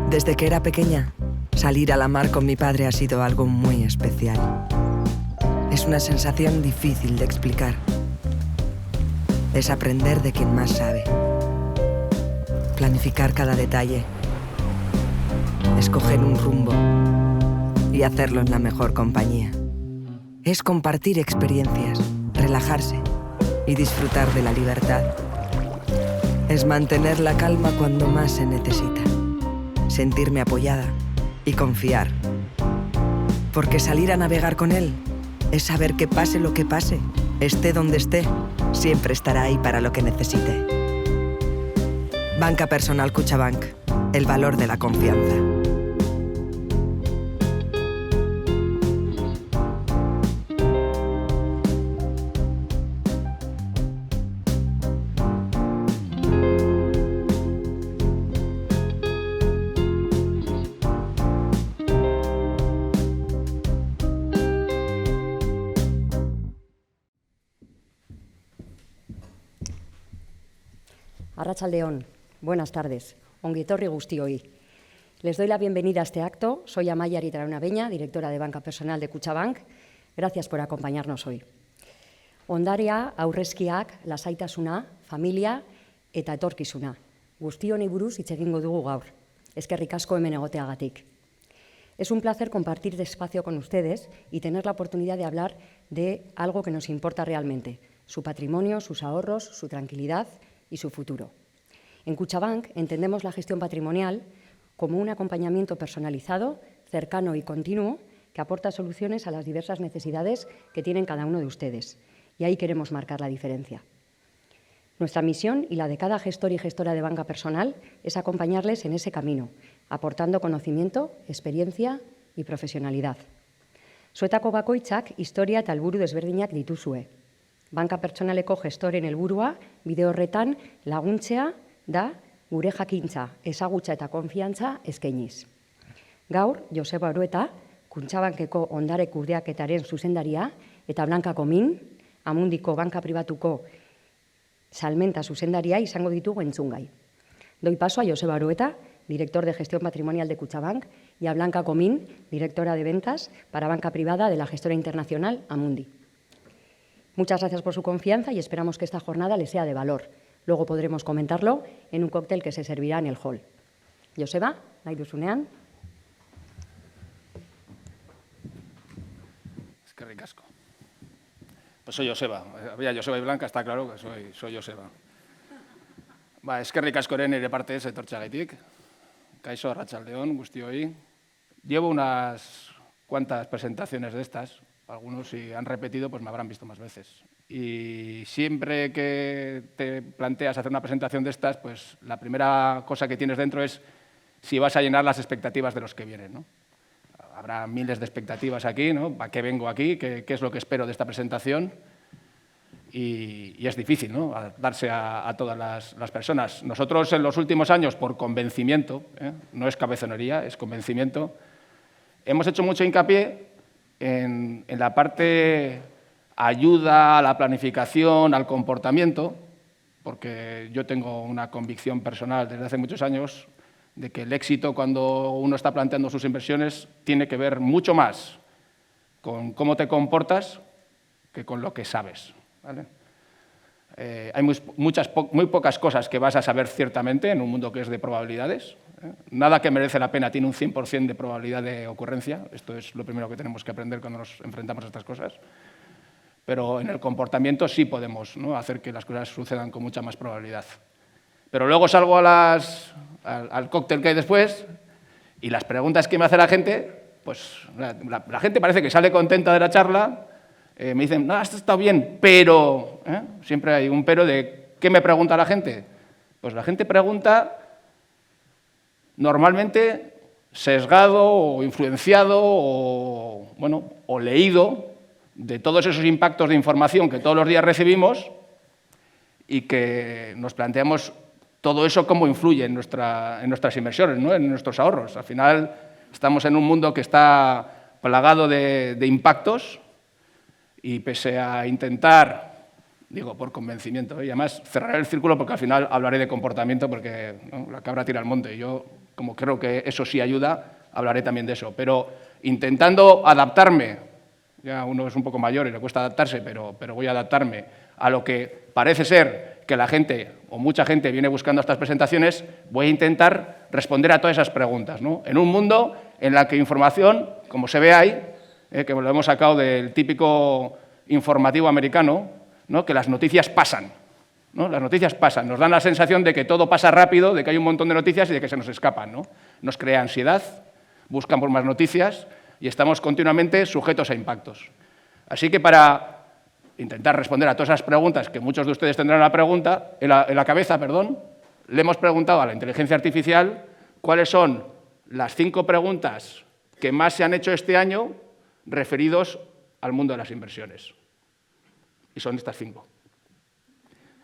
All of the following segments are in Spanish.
Desde que era pequeña, salir a la mar con mi padre ha sido algo muy especial. Es una sensación difícil de explicar. Es aprender de quien más sabe. Planificar cada detalle. Escoger un rumbo y hacerlo en la mejor compañía. Es compartir experiencias, relajarse y disfrutar de la libertad. Es mantener la calma cuando más se necesita. Sentirme apoyada y confiar. Porque salir a navegar con él es saber que pase lo que pase, esté donde esté, siempre estará ahí para lo que necesite. Banca Personal Kutxabank, el valor de la confianza. Arratsaldeon, buenas tardes, ongi etorri guztioi. Les doy la bienvenida a este acto. Soy Amaia Aritaraunabeña, directora de Banca Personal de Kutxabank. Gracias por acompañarnos hoy. Ondarea, aurrezkiak, lasaitasuna, familia eta etorkizuna. Guzti honi buruz hitz egingo dugu gaur. Eskerrik asko hemen egoteagatik. Es un placer compartir este espacio con ustedes y tener la oportunidad de hablar de algo que nos importa realmente, su patrimonio, sus ahorros, su tranquilidad y su futuro. En Kutxabank entendemos la gestión patrimonial como un acompañamiento personalizado, cercano y continuo que aporta soluciones a las diversas necesidades que tienen cada uno de ustedes. Y ahí queremos marcar la diferencia. Nuestra misión y la de cada gestor y gestora de banca personal es acompañarles en ese camino, aportando conocimiento, experiencia y profesionalidad. Zuetako bakoitzak historia eta helburu desberdinak dituzue. Banka pertsonaleko gestoren helburua bide horretan laguntzea da gure jakintza, ezagutza eta konfiantza eskainiz. Gaur, Joseba Orueta, Kutxabankeko ondare kudeaketaren zuzendaria eta Blanca Komin, Amundiko banka pribatuko salmenta zuzendaria izango ditugu entzungai. Doy paso a Joseba Orueta, director de gestión patrimonial de Kutxabank, y a Blanca Comín, directora de ventas para banca privada de la gestora internacional Amundi. Muchas gracias por su confianza y esperamos que esta jornada les sea de valor. Luego podremos comentarlo en un cóctel que se servirá en el hall. Joseba, nahi duzunean. Eskerrik asko. Pues soy Joseba. Había Joseba y Blanca, está claro que soy Joseba. Eskerrik askoren ere partez etortzeagatik. Kaixo, arratsaldeon, guztioi. Llevo unas cuantas presentaciones de estas. Algunos, si han repetido, pues me habrán visto más veces. Y siempre que te planteas hacer una presentación de estas, pues la primera cosa que tienes dentro es si vas a llenar las expectativas de los que vienen, ¿no? Habrá miles de expectativas aquí, ¿no? ¿Para qué vengo aquí? ¿Qué es lo que espero de esta presentación? Y es difícil, ¿no? Adaptarse a todas las personas. Nosotros en los últimos años, por convencimiento, no es cabezonería, es convencimiento, hemos hecho mucho hincapié en la parte ayuda a la planificación, al comportamiento, porque yo tengo una convicción personal desde hace muchos años de que el éxito cuando uno está planteando sus inversiones tiene que ver mucho más con cómo te comportas que con lo que sabes, ¿vale? Hay muy pocas cosas que vas a saber ciertamente en un mundo que es de probabilidades. Nada que merece la pena tiene un 100% de probabilidad de ocurrencia. Esto es lo primero que tenemos que aprender cuando nos enfrentamos a estas cosas. Pero en el comportamiento sí podemos, ¿no?, hacer que las cosas sucedan con mucha más probabilidad. Pero luego salgo al cóctel que hay después y las preguntas que me hace la gente, pues la gente parece que sale contenta de la charla. Me dicen, no, esto está bien, pero... Siempre hay un pero de ¿qué me pregunta la gente? Pues la gente pregunta normalmente sesgado o influenciado o leído de todos esos impactos de información que todos los días recibimos y que nos planteamos todo eso cómo influye en nuestras inversiones, ¿no?, en nuestros ahorros. Al final estamos en un mundo que está plagado de impactos y pese a intentar, digo por convencimiento, y además cerraré el círculo porque al final hablaré de comportamiento porque, ¿no?, la cabra tira al monte y yo como creo que eso sí ayuda, hablaré también de eso. Pero intentando adaptarme, ya uno es un poco mayor y le cuesta adaptarse, pero voy a adaptarme a lo que parece ser que la gente o mucha gente viene buscando estas presentaciones, voy a intentar responder a todas esas preguntas, ¿no? En un mundo en el que información, como se ve ahí, que lo hemos sacado del típico informativo americano, ¿no? Que las noticias pasan, ¿no? Las noticias pasan, nos dan la sensación de que todo pasa rápido, de que hay un montón de noticias y de que se nos escapan, ¿no? Nos crea ansiedad, buscan por más noticias y estamos continuamente sujetos a impactos. Así que para intentar responder a todas esas preguntas, que muchos de ustedes tendrán en la cabeza, le hemos preguntado a la inteligencia artificial cuáles son las 5 preguntas que más se han hecho este año referidos al mundo de las inversiones. Y son estas 5.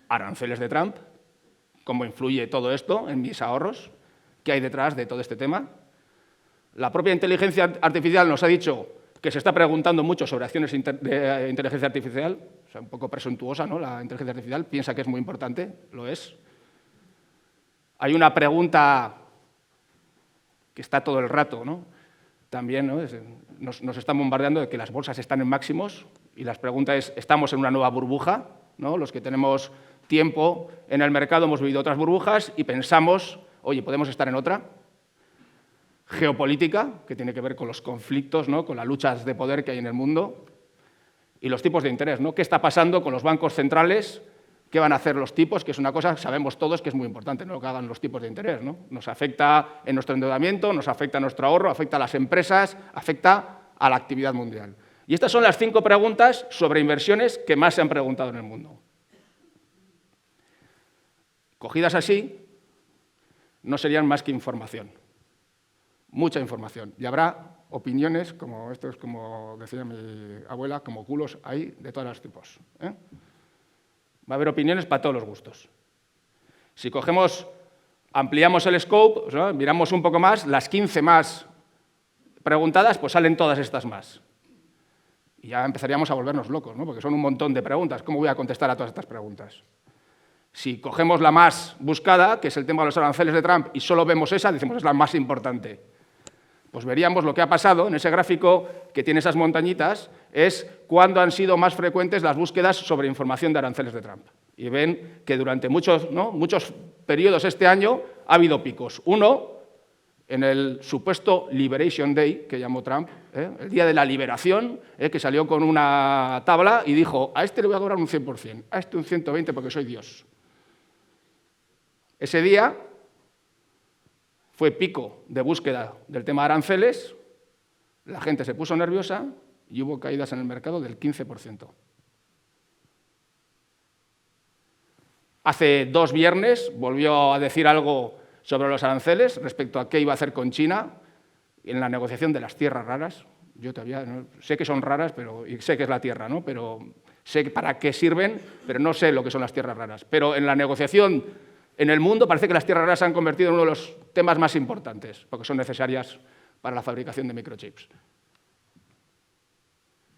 Aranceles de Trump, cómo influye todo esto en mis ahorros, qué hay detrás de todo este tema. La propia inteligencia artificial nos ha dicho que se está preguntando mucho sobre acciones de inteligencia artificial, o sea, un poco presuntuosa, ¿no? La inteligencia artificial piensa que es muy importante, lo es. Hay una pregunta que está todo el rato, ¿no? También, ¿no? Nos están bombardeando de que las bolsas están en máximos y la pregunta es, ¿estamos en una nueva burbuja? ¿No? Los que tenemos tiempo en el mercado hemos vivido otras burbujas y pensamos, oye, ¿podemos estar en otra? Geopolítica, que tiene que ver con los conflictos, ¿no? Con las luchas de poder que hay en el mundo, y los tipos de interés, ¿no? ¿Qué está pasando con los bancos centrales? ¿Qué van a hacer los tipos? Que es una cosa que sabemos todos que es muy importante, ¿no? Lo que hagan los tipos de interés, ¿no? Nos afecta en nuestro endeudamiento, nos afecta a nuestro ahorro, afecta a las empresas, afecta a la actividad mundial. Y estas son las 5 preguntas sobre inversiones que más se han preguntado en el mundo. Cogidas así, no serían más que información. Mucha información. Y habrá opiniones, como esto es como decía mi abuela, como culos hay de todos los tipos, ¿eh? Va a haber opiniones para todos los gustos. Si cogemos, ampliamos el scope, ¿no? Miramos un poco más, las 15 más preguntadas, pues salen todas estas más. Y ya empezaríamos a volvernos locos, ¿no? Porque son un montón de preguntas. ¿Cómo voy a contestar a todas estas preguntas? Si cogemos la más buscada, que es el tema de los aranceles de Trump, y solo vemos esa, decimos es la más importante. Pues veríamos lo que ha pasado en ese gráfico que tiene esas montañitas, es cuándo han sido más frecuentes las búsquedas sobre información de aranceles de Trump. Y ven que durante muchos periodos este año ha habido picos. Uno, en el supuesto Liberation Day, que llamó Trump, el día de la liberación, que salió con una tabla y dijo, a este le voy a cobrar un 100%, a este un 120% porque soy Dios. Ese día fue pico de búsqueda del tema de aranceles, la gente se puso nerviosa y hubo caídas en el mercado del 15%. Hace 2 viernes volvió a decir algo sobre los aranceles respecto a qué iba a hacer con China en la negociación de las tierras raras. Yo todavía no, sé que son raras, y sé que es la tierra, ¿no? Pero sé para qué sirven, pero no sé lo que son las tierras raras. Pero en la negociación en el mundo parece que las tierras raras se han convertido en uno de los temas más importantes, porque son necesarias para la fabricación de microchips.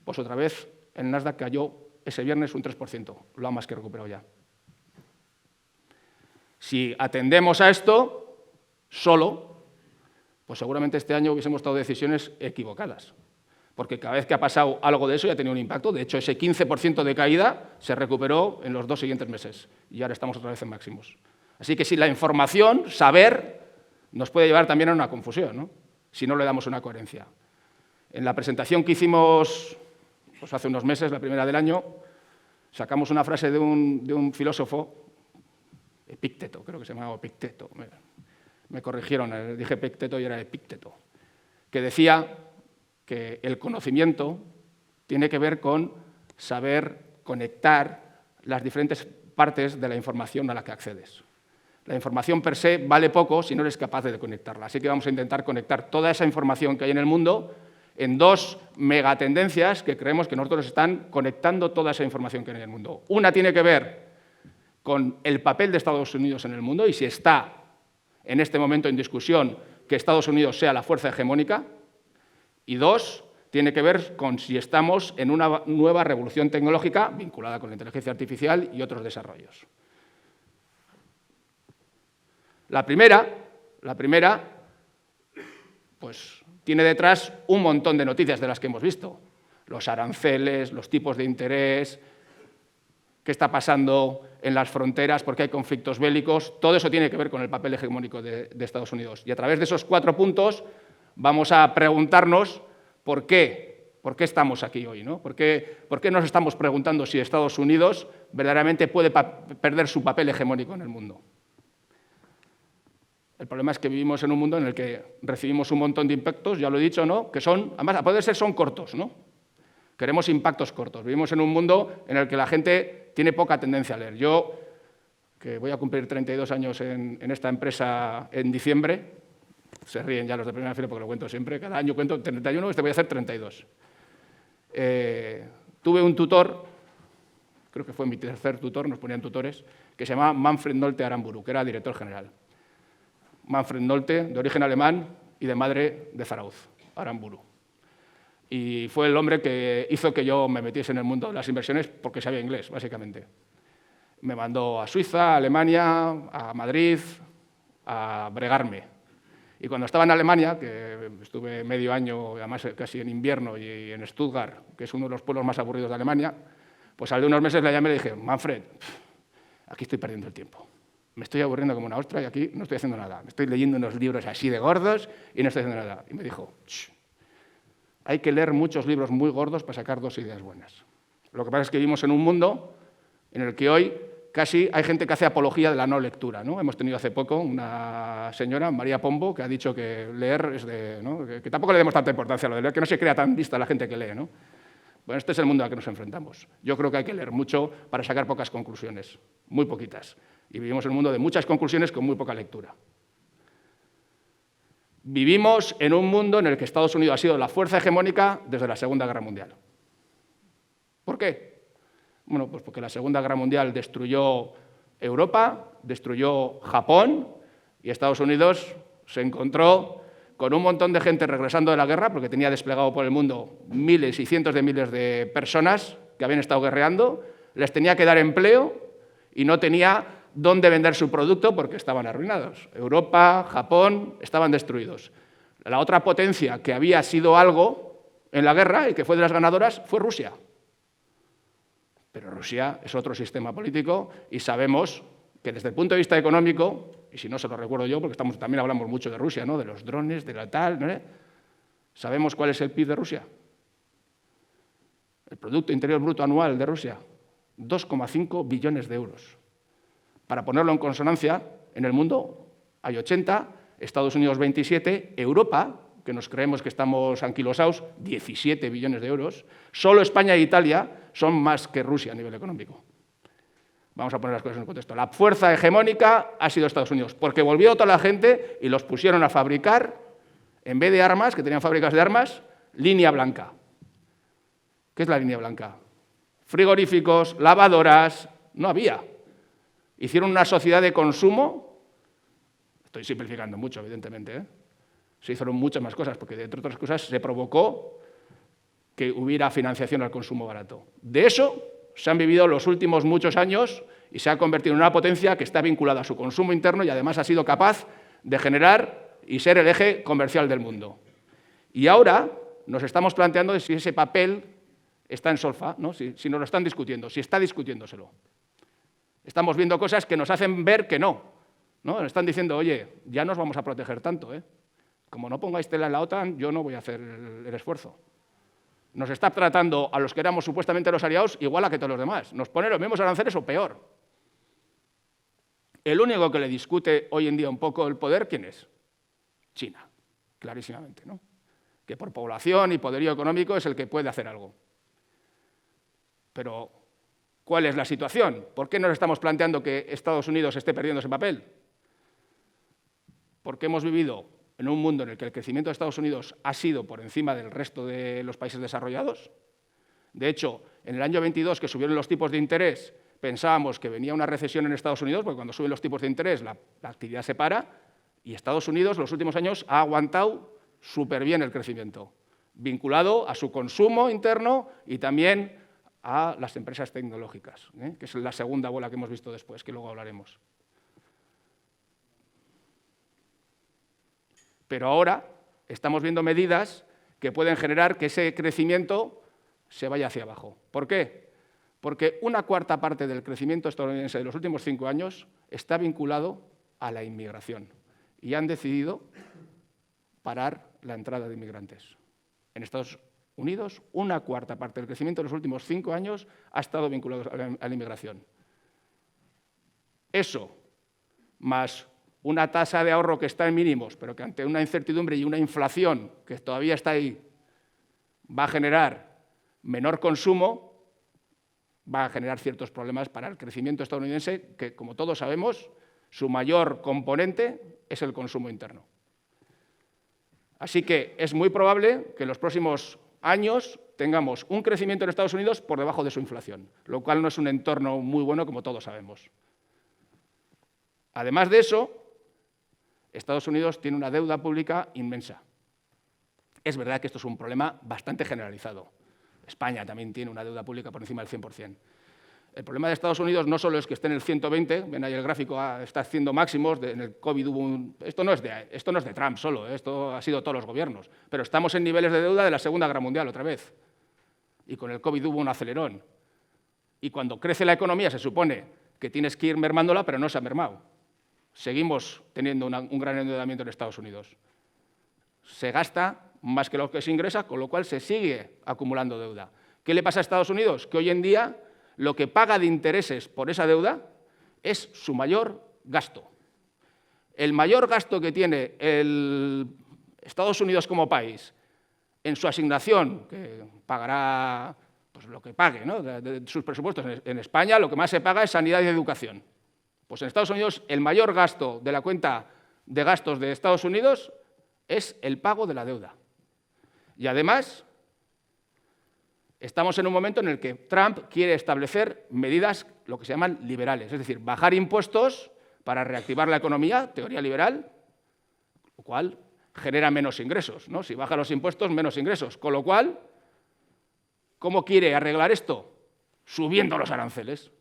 Pues otra vez el Nasdaq cayó ese viernes un 3%, lo ha más que recuperado ya. Si atendemos a esto solo, pues seguramente este año hubiésemos tomado decisiones equivocadas, porque cada vez que ha pasado algo de eso ya ha tenido un impacto. De hecho, ese 15% de caída se recuperó en los 2 siguientes meses y ahora estamos otra vez en máximos. Así que si la información, saber, nos puede llevar también a una confusión, ¿no? Si no le damos una coherencia. En la presentación que hicimos pues hace unos meses, la primera del año, sacamos una frase de un filósofo, Epicteto, creo que se llamaba Epicteto, me corrigieron, dije Epicteto y era Epicteto, que decía que el conocimiento tiene que ver con saber conectar las diferentes partes de la información a la que accedes. La información per se vale poco si no eres capaz de conectarla. Así que vamos a intentar conectar toda esa información que hay en el mundo en 2 megatendencias que creemos que nosotros están conectando toda esa información que hay en el mundo. Una tiene que ver con el papel de Estados Unidos en el mundo y si está en este momento en discusión que Estados Unidos sea la fuerza hegemónica. Y 2, tiene que ver con si estamos en una nueva revolución tecnológica vinculada con la inteligencia artificial y otros desarrollos. La primera pues tiene detrás un montón de noticias de las que hemos visto. Los aranceles, los tipos de interés, qué está pasando en las fronteras, por qué hay conflictos bélicos. Todo eso tiene que ver con el papel hegemónico de Estados Unidos. Y a través de esos 4 puntos vamos a preguntarnos por qué estamos aquí hoy, ¿no? ¿Por qué nos estamos preguntando si Estados Unidos verdaderamente puede perder su papel hegemónico en el mundo? El problema es que vivimos en un mundo en el que recibimos un montón de impactos, ya lo he dicho, ¿no? Que son, además, a poder ser, son cortos, ¿no? Queremos impactos cortos. Vivimos en un mundo en el que la gente tiene poca tendencia a leer. Yo, que voy a cumplir 32 años en esta empresa en diciembre, se ríen ya los de primera fila porque lo cuento siempre, cada año cuento 31, este voy a hacer 32. Tuve un tutor, creo que fue mi tercer tutor, nos ponían tutores, que se llamaba Manfred Nolte Aramburu, que era director general. Manfred Nolte, de origen alemán y de madre de Zarauz, Aramburu. Y fue el hombre que hizo que yo me metiese en el mundo de las inversiones porque sabía inglés, básicamente. Me mandó a Suiza, a Alemania, a Madrid, a bregarme. Y cuando estaba en Alemania, que estuve medio año, además casi en invierno, y en Stuttgart, que es uno de los pueblos más aburridos de Alemania, pues al de unos meses le llamé y le dije, Manfred, aquí estoy perdiendo el tiempo. Me estoy aburriendo como una ostra y aquí no estoy haciendo nada. Me estoy leyendo unos libros así de gordos y no estoy haciendo nada. Y me dijo, hay que leer muchos libros muy gordos para sacar 2 ideas buenas. Lo que pasa es que vivimos en un mundo en el que hoy casi hay gente que hace apología de la no lectura, ¿no? Hemos tenido hace poco una señora, María Pombo, que ha dicho que leer es de, ¿no? que tampoco le demos tanta importancia a lo de leer, que no se crea tan lista la gente que lee, ¿no? Bueno, este es el mundo al que nos enfrentamos. Yo creo que hay que leer mucho para sacar pocas conclusiones, muy poquitas. Y vivimos en un mundo de muchas conclusiones con muy poca lectura. Vivimos en un mundo en el que Estados Unidos ha sido la fuerza hegemónica desde la Segunda Guerra Mundial. ¿Por qué? Bueno, pues porque la Segunda Guerra Mundial destruyó Europa, destruyó Japón, y Estados Unidos se encontró con un montón de gente regresando de la guerra, porque tenía desplegado por el mundo miles y cientos de miles de personas que habían estado guerreando, les tenía que dar empleo y no tenía dónde vender su producto porque estaban arruinados. Europa, Japón, estaban destruidos. La otra potencia que había sido algo en la guerra y que fue de las ganadoras fue Rusia. Pero Rusia es otro sistema político y sabemos que desde el punto de vista económico, y si no se lo recuerdo yo, porque también hablamos mucho de Rusia, ¿no? De los drones, de la tal, ¿no? ¿Sabemos cuál es el PIB de Rusia? El Producto Interior Bruto Anual de Rusia, 2,5 billones de euros. Para ponerlo en consonancia, en el mundo hay 80, Estados Unidos 27, Europa, que nos creemos que estamos anquilosados, 17 billones de euros. Solo España e Italia son más que Rusia a nivel económico. Vamos a poner las cosas en contexto. La fuerza hegemónica ha sido Estados Unidos, porque volvió toda la gente y los pusieron a fabricar, en vez de armas, que tenían fábricas de armas, línea blanca. ¿Qué es la línea blanca? Frigoríficos, lavadoras, no había. Hicieron una sociedad de consumo, estoy simplificando mucho, evidentemente, ¿eh? Se hicieron muchas más cosas, porque entre otras cosas se provocó que hubiera financiación al consumo barato. De eso se han vivido los últimos muchos años y se ha convertido en una potencia que está vinculada a su consumo interno y además ha sido capaz de generar y ser el eje comercial del mundo. Y ahora nos estamos planteando si ese papel está en solfa, ¿no? Si nos lo están discutiendo, si está discutiéndoselo. Estamos viendo cosas que nos hacen ver que no. Nos están diciendo, oye, ya nos vamos a proteger tanto, ¿eh? Como no pongáis tela en la OTAN, yo no voy a hacer el esfuerzo. Nos está tratando a los que éramos supuestamente los aliados igual a que todos los demás. Nos pone los mismos aranceles o peor. El único que le discute hoy en día un poco el poder, ¿quién es? China, clarísimamente, ¿no? Que por población y poderío económico es el que puede hacer algo. Pero, ¿cuál es la situación? ¿Por qué nos estamos planteando que Estados Unidos esté perdiendo ese papel? Porque hemos vivido en un mundo en el que el crecimiento de Estados Unidos ha sido por encima del resto de los países desarrollados. De hecho, en el año 22, que subieron los tipos de interés, pensábamos que venía una recesión en Estados Unidos, porque cuando suben los tipos de interés la actividad se para, y Estados Unidos los últimos años ha aguantado súper bien el crecimiento, vinculado a su consumo interno y también a las empresas tecnológicas, que es la segunda bola que hemos visto después, que luego hablaremos. Pero ahora estamos viendo medidas que pueden generar que ese crecimiento se vaya hacia abajo. ¿Por qué? Porque una cuarta parte del crecimiento estadounidense de los últimos 5 años está vinculado a la inmigración y han decidido parar la entrada de inmigrantes. En Estados Unidos, una cuarta parte del crecimiento de los últimos 5 años ha estado vinculado a la inmigración. Eso, más una tasa de ahorro que está en mínimos, pero que ante una incertidumbre y una inflación que todavía está ahí, va a generar menor consumo, va a generar ciertos problemas para el crecimiento estadounidense, que, como todos sabemos, su mayor componente es el consumo interno. Así que es muy probable que en los próximos años tengamos un crecimiento en Estados Unidos por debajo de su inflación, lo cual no es un entorno muy bueno, como todos sabemos. Además de eso, Estados Unidos tiene una deuda pública inmensa. Es verdad que esto es un problema bastante generalizado. España también tiene una deuda pública por encima del 100%. El problema de Estados Unidos no solo es que esté en el 120, ven ahí el gráfico, está haciendo máximos, en el COVID hubo esto no es de Trump solo, esto ha sido todos los gobiernos, pero estamos en niveles de deuda de la Segunda Guerra Mundial otra vez. Y con el COVID hubo un acelerón. Y cuando crece la economía se supone que tienes que ir mermándola, pero no se ha mermado. Seguimos teniendo un gran endeudamiento en Estados Unidos. Se gasta más que lo que se ingresa, con lo cual se sigue acumulando deuda. ¿Qué le pasa a Estados Unidos? Que hoy en día lo que paga de intereses por esa deuda es su mayor gasto. El mayor gasto que tiene Estados Unidos como país en su asignación, que pagará pues, lo que pague, ¿no? de sus presupuestos. En España lo que más se paga es sanidad y educación. Pues en Estados Unidos el mayor gasto de la cuenta de gastos de Estados Unidos es el pago de la deuda. Y además, estamos en un momento en el que Trump quiere establecer medidas, lo que se llaman liberales, es decir, bajar impuestos para reactivar la economía, teoría liberal, lo cual genera menos ingresos, ¿no? Si baja los impuestos, menos ingresos. Con lo cual, ¿cómo quiere arreglar esto? Subiendo los aranceles.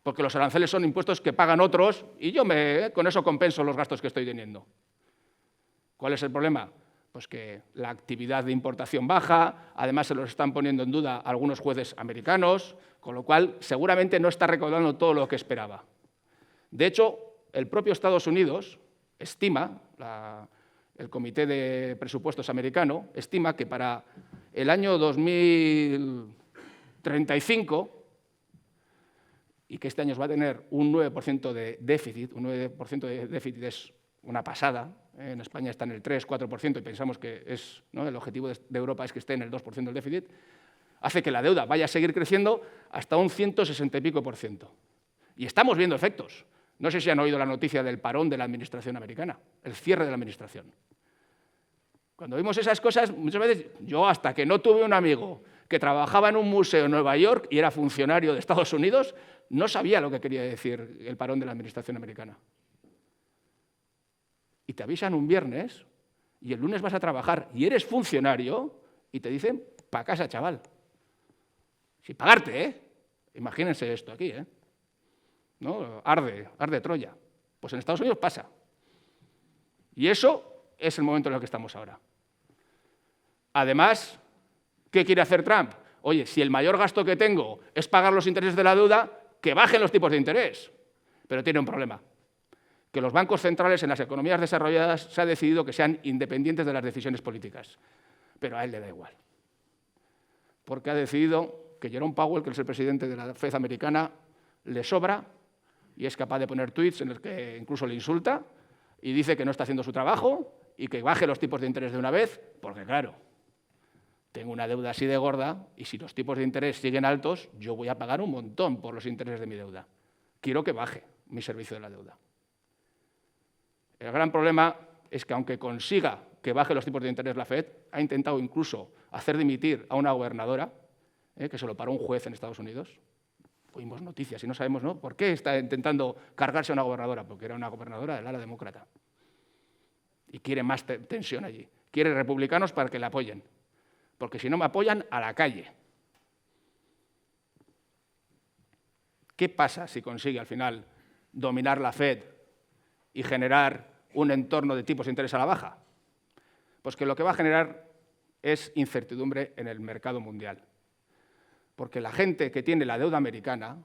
Porque los aranceles son impuestos que pagan otros y yo con eso compenso los gastos que estoy teniendo. ¿Cuál es el problema? Pues que la actividad de importación baja, además se los están poniendo en duda algunos jueces americanos, con lo cual seguramente no está recaudando todo lo que esperaba. De hecho, el propio Estados Unidos estima, el Comité de Presupuestos americano, estima que para el año 2035, y que este año va a tener un 9% de déficit, un 9% de déficit es una pasada, en España está en el 3-4% y pensamos que ¿no? El objetivo de Europa es que esté en el 2% del déficit, hace que la deuda vaya a seguir creciendo hasta un 160 y pico %. Y estamos viendo efectos. No sé si han oído la noticia del parón de la administración americana, el cierre de la administración. Cuando vimos esas cosas, muchas veces, yo hasta que no tuve un amigo que trabajaba en un museo en Nueva York y era funcionario de Estados Unidos, no sabía lo que quería decir el parón de la administración americana. Y te avisan un viernes y el lunes vas a trabajar y eres funcionario y te dicen, pa' casa, chaval. Sin pagarte, ¿eh? Imagínense esto aquí, ¿eh? ¿No? Arde Troya. Pues en Estados Unidos pasa. Y eso es el momento en el que estamos ahora. Además, ¿qué quiere hacer Trump? Oye, si el mayor gasto que tengo es pagar los intereses de la deuda, que bajen los tipos de interés. Pero tiene un problema. Que los bancos centrales en las economías desarrolladas se ha decidido que sean independientes de las decisiones políticas. Pero a él le da igual. Porque ha decidido que Jerome Powell, que es el presidente de la Fed americana, le sobra y es capaz de poner tuits en los que incluso le insulta y dice que no está haciendo su trabajo y que baje los tipos de interés de una vez, porque claro, tengo una deuda así de gorda y si los tipos de interés siguen altos, yo voy a pagar un montón por los intereses de mi deuda. Quiero que baje mi servicio de la deuda. El gran problema es que aunque consiga que baje los tipos de interés la Fed, ha intentado incluso hacer dimitir a una gobernadora, que se lo paró un juez en Estados Unidos. Oímos noticias y no sabemos, ¿no? ¿Por qué está intentando cargarse a una gobernadora? Porque era una gobernadora del ala demócrata. Y quiere más tensión allí. Quiere republicanos para que la apoyen. Porque si no me apoyan, a la calle. ¿Qué pasa si consigue al final dominar la Fed y generar un entorno de tipos de interés a la baja? Pues que lo que va a generar es incertidumbre en el mercado mundial. Porque la gente que tiene la deuda americana,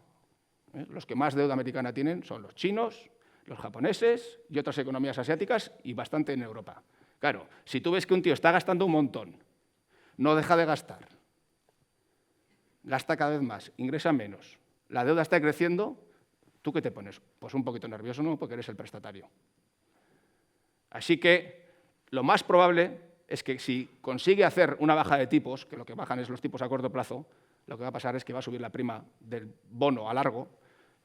los que más deuda americana tienen son los chinos, los japoneses y otras economías asiáticas y bastante en Europa. Claro, si tú ves que un tío está gastando un montón, no deja de gastar, gasta cada vez más, ingresa menos, la deuda está creciendo, ¿tú qué te pones? Pues un poquito nervioso, ¿no? Porque eres el prestatario. Así que lo más probable es que si consigue hacer una baja de tipos, que lo que bajan es los tipos a corto plazo, lo que va a pasar es que va a subir la prima del bono a largo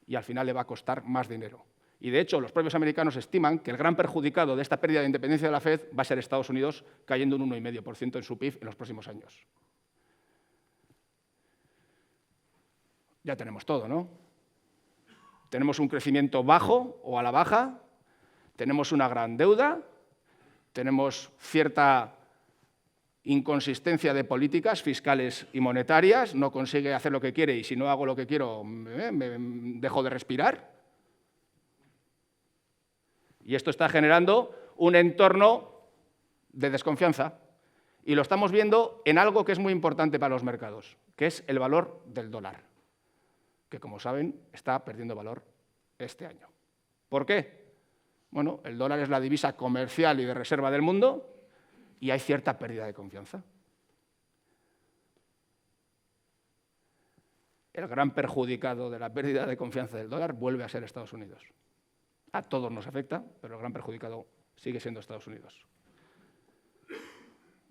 y al final le va a costar más dinero. Y de hecho, los propios americanos estiman que el gran perjudicado de esta pérdida de independencia de la Fed va a ser Estados Unidos, cayendo un 1,5% en su PIB en los próximos años. Ya tenemos todo, ¿no? Tenemos un crecimiento bajo o a la baja, tenemos una gran deuda, tenemos cierta inconsistencia de políticas fiscales y monetarias, no consigue hacer lo que quiere y si no hago lo que quiero me dejo de respirar. Y esto está generando un entorno de desconfianza y lo estamos viendo en algo que es muy importante para los mercados, que es el valor del dólar, que como saben está perdiendo valor este año. ¿Por qué? Bueno, el dólar es la divisa comercial y de reserva del mundo y hay cierta pérdida de confianza. El gran perjudicado de la pérdida de confianza del dólar vuelve a ser Estados Unidos. A todos nos afecta, pero el gran perjudicado sigue siendo Estados Unidos.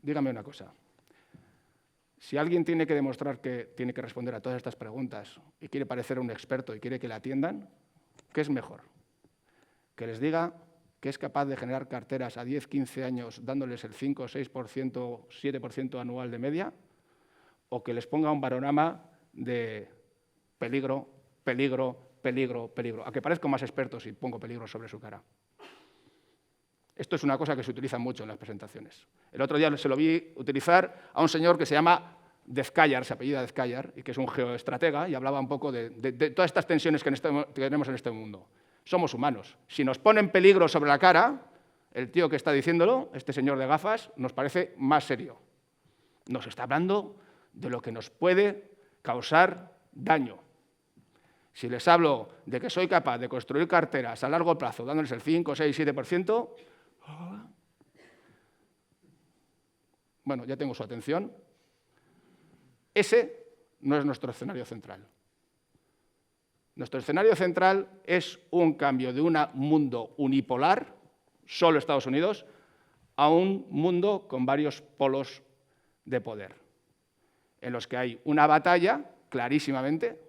Dígame una cosa. Si alguien tiene que demostrar que tiene que responder a todas estas preguntas y quiere parecer un experto y quiere que le atiendan, ¿qué es mejor? ¿Que les diga que es capaz de generar carteras a 10, 15 años dándoles el 5, 6%, 7% anual de media? ¿O que les ponga un panorama de peligro, peligro, peligro, peligro? A que parezco más experto si pongo peligro sobre su cara. Esto es una cosa que se utiliza mucho en las presentaciones. El otro día se lo vi utilizar a un señor que se llama Defkayar, se apellida Defkayar, y que es un geoestratega, y hablaba un poco de todas estas tensiones que tenemos en este mundo. Somos humanos. Si nos ponen peligro sobre la cara, el tío que está diciéndolo, este señor de gafas, nos parece más serio. Nos está hablando de lo que nos puede causar daño. Si les hablo de que soy capaz de construir carteras a largo plazo, dándoles el 5, 6, 7%, bueno, ya tengo su atención. Ese no es nuestro escenario central. Nuestro escenario central es un cambio de un mundo unipolar, solo Estados Unidos, a un mundo con varios polos de poder, en los que hay una batalla, clarísimamente,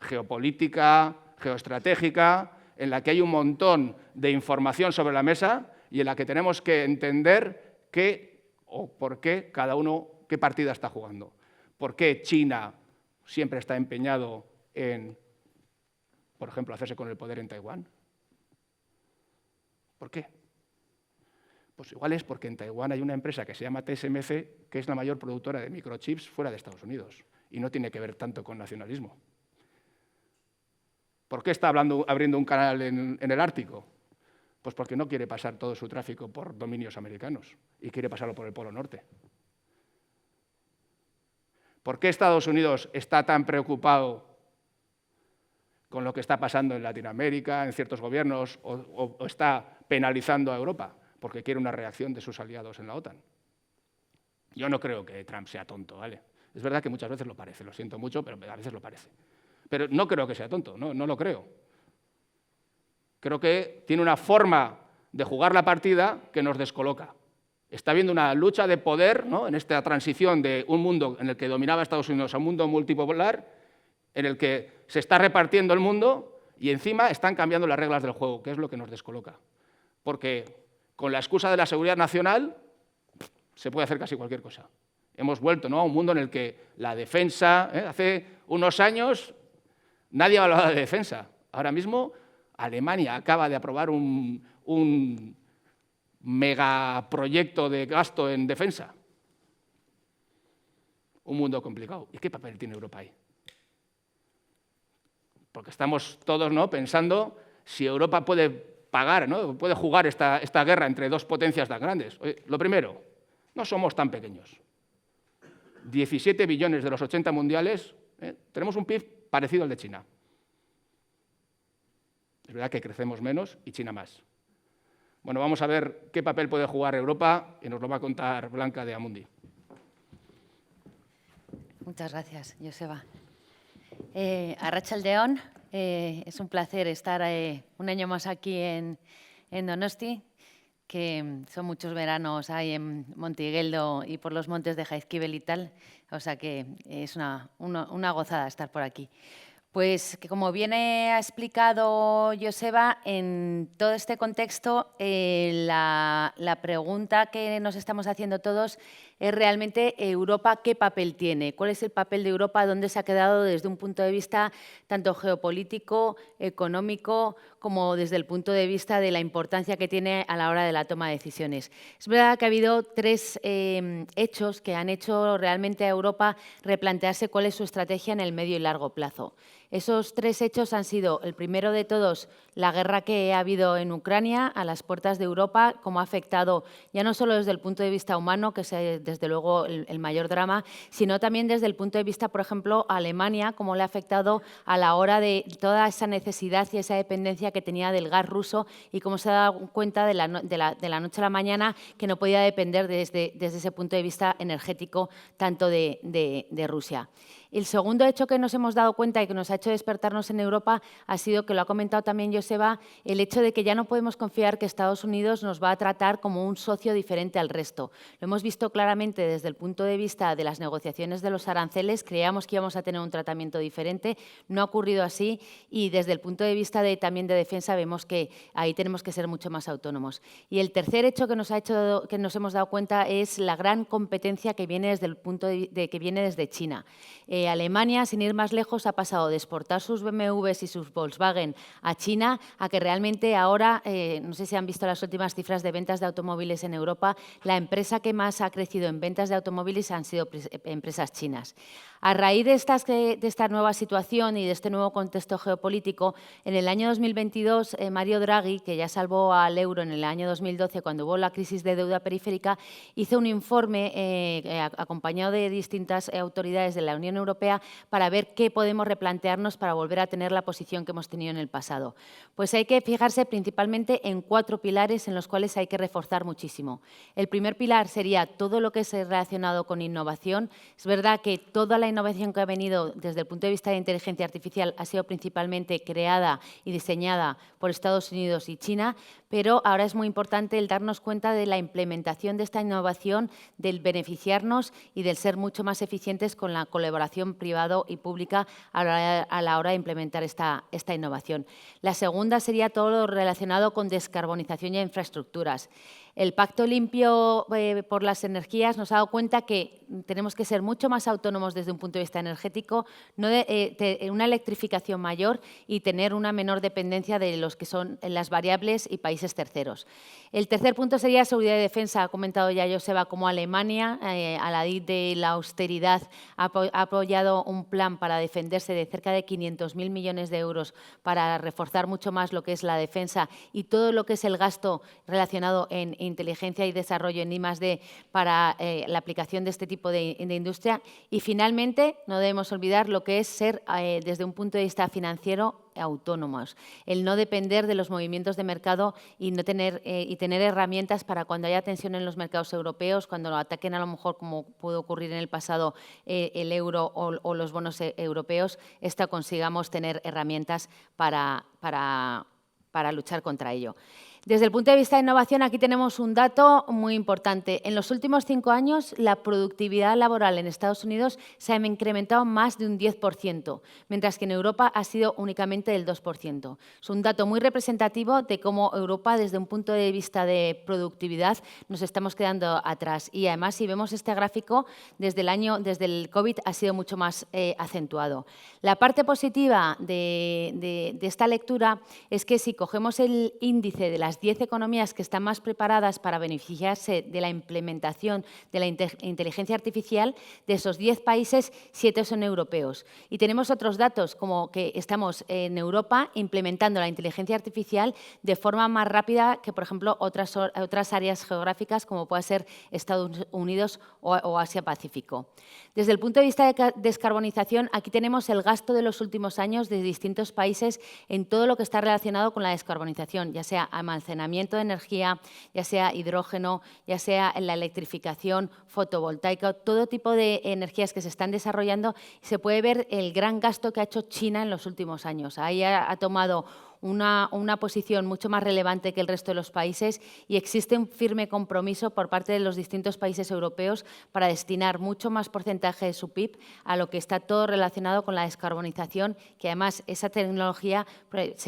geopolítica, geoestratégica, en la que hay un montón de información sobre la mesa y en la que tenemos que entender qué o por qué cada uno, qué partida está jugando. ¿Por qué China siempre está empeñado en, por ejemplo, hacerse con el poder en Taiwán? ¿Por qué? Pues igual es porque en Taiwán hay una empresa que se llama TSMC, que es la mayor productora de microchips fuera de Estados Unidos, y no tiene que ver tanto con nacionalismo. ¿Por qué está abriendo un canal en el Ártico? Pues porque no quiere pasar todo su tráfico por dominios americanos y quiere pasarlo por el Polo Norte. ¿Por qué Estados Unidos está tan preocupado con lo que está pasando en Latinoamérica, en ciertos gobiernos, o está penalizando a Europa? Porque quiere una reacción de sus aliados en la OTAN. Yo no creo que Trump sea tonto, ¿vale? Es verdad que muchas veces lo parece, lo siento mucho, pero a veces lo parece. Pero no creo que sea tonto, no lo creo. Creo que tiene una forma de jugar la partida que nos descoloca. Está habiendo una lucha de poder, ¿no?, en esta transición de un mundo en el que dominaba Estados Unidos a un mundo multipolar, en el que se está repartiendo el mundo y encima están cambiando las reglas del juego, que es lo que nos descoloca. Porque con la excusa de la seguridad nacional se puede hacer casi cualquier cosa. Hemos vuelto, ¿no?, a un mundo en el que la defensa, hace unos años nadie hablaba de defensa. Ahora mismo Alemania acaba de aprobar un megaproyecto de gasto en defensa. Un mundo complicado. ¿Y qué papel tiene Europa ahí? Porque estamos todos, ¿no?, pensando si Europa puede pagar, ¿no?, puede jugar esta guerra entre dos potencias tan grandes. Oye, lo primero, No somos tan pequeños. 17 billones de los 80 mundiales, tenemos un PIB parecido al de China. Es verdad que crecemos menos y China más. Bueno, vamos a ver qué papel puede jugar Europa y nos lo va a contar Blanca de Amundi. Muchas gracias, Joseba. Arratsaldeon, es un placer estar un año más aquí en Donosti, que son muchos veranos ahí en Montigueldo y por los montes de Jaizkibel y tal, o sea que es una gozada estar por aquí. Pues que como bien ha explicado Joseba, en todo este contexto la pregunta que nos estamos haciendo todos es realmente Europa qué papel tiene, cuál es el papel de Europa, dónde se ha quedado desde un punto de vista tanto geopolítico, económico, como desde el punto de vista de la importancia que tiene a la hora de la toma de decisiones. Es verdad que ha habido tres hechos que han hecho realmente a Europa replantearse cuál es su estrategia en el medio y largo plazo. Esos tres hechos han sido, el primero de todos, la guerra que ha habido en Ucrania, a las puertas de Europa, cómo ha afectado ya no solo desde el punto de vista humano, que es desde luego el mayor drama, sino también desde el punto de vista, por ejemplo, a Alemania, cómo le ha afectado a la hora de toda esa necesidad y esa dependencia que tenía del gas ruso y cómo se ha dado cuenta de la noche a la mañana que no podía depender desde ese punto de vista energético tanto de Rusia. El segundo hecho que nos hemos dado cuenta y que nos ha hecho despertarnos en Europa ha sido, que lo ha comentado también Joseba, el hecho de que ya no podemos confiar que Estados Unidos nos va a tratar como un socio diferente al resto. Lo hemos visto claramente desde el punto de vista de las negociaciones de los aranceles, creíamos que íbamos a tener un tratamiento diferente, no ha ocurrido así y desde el punto de vista también de defensa vemos que ahí tenemos que ser mucho más autónomos. Y el tercer hecho que nos hemos dado cuenta es la gran competencia que viene desde el punto que viene desde China. Alemania, sin ir más lejos, ha pasado de exportar sus BMWs y sus Volkswagen a China a que realmente ahora, no sé si han visto las últimas cifras de ventas de automóviles en Europa, la empresa que más ha crecido en ventas de automóviles han sido empresas chinas. A raíz de esta nueva situación y de este nuevo contexto geopolítico, en el año 2022, Mario Draghi, que ya salvó al euro en el año 2012 cuando hubo la crisis de deuda periférica, hizo un informe acompañado de distintas autoridades de la Unión Europea para ver qué podemos replantearnos para volver a tener la posición que hemos tenido en el pasado. Pues hay que fijarse principalmente en 4 pilares en los cuales hay que reforzar muchísimo. El primer pilar sería todo lo que es relacionado con innovación. Es verdad que toda la innovación que ha venido desde el punto de vista de inteligencia artificial ha sido principalmente creada y diseñada por Estados Unidos y China, pero ahora es muy importante el darnos cuenta de la implementación de esta innovación, del beneficiarnos y del ser mucho más eficientes con la colaboración privado y pública a la hora de implementar esta innovación. La segunda sería todo lo relacionado con descarbonización y infraestructuras. El Pacto Limpio por las Energías nos ha dado cuenta que tenemos que ser mucho más autónomos desde un punto de vista energético, una electrificación mayor y tener una menor dependencia de los que son las variables y países terceros. El tercer punto sería seguridad y defensa. Ha comentado ya Joseba cómo Alemania, a la de la austeridad, ha apoyado un plan para defenderse de cerca de 500.000 millones de euros para reforzar mucho más lo que es la defensa y todo lo que es el gasto relacionado en inteligencia y desarrollo en I+D para la aplicación de este tipo de industria. Y finalmente, no debemos olvidar lo que es ser, desde un punto de vista financiero, autónomos, el no depender de los movimientos de mercado y tener herramientas para cuando haya tensión en los mercados europeos, cuando lo ataquen a lo mejor como pudo ocurrir en el pasado el euro o los bonos europeos, consigamos tener herramientas para luchar contra ello. Desde el punto de vista de innovación, aquí tenemos un dato muy importante. En los últimos 5 años, la productividad laboral en Estados Unidos se ha incrementado más de un 10%, mientras que en Europa ha sido únicamente del 2%. Es un dato muy representativo de cómo Europa, desde un punto de vista de productividad, nos estamos quedando atrás. Y además, si vemos este gráfico, desde el COVID ha sido mucho más acentuado. La parte positiva de esta lectura es que si cogemos el índice de las las 10 economías que están más preparadas para beneficiarse de la implementación de la inteligencia artificial, de esos 10 países, 7 son europeos. Y tenemos otros datos, como que estamos en Europa implementando la inteligencia artificial de forma más rápida que, por ejemplo, otras áreas geográficas, como puede ser Estados Unidos o Asia-Pacífico. Desde el punto de vista de descarbonización, aquí tenemos el gasto de los últimos años de distintos países en todo lo que está relacionado con la descarbonización, ya sea almacenamiento de energía, ya sea hidrógeno, ya sea en la electrificación fotovoltaica, todo tipo de energías que se están desarrollando. Se puede ver el gran gasto que ha hecho China en los últimos años. Ahí ha tomado una posición mucho más relevante que el resto de los países y existe un firme compromiso por parte de los distintos países europeos para destinar mucho más porcentaje de su PIB a lo que está todo relacionado con la descarbonización, que además esa tecnología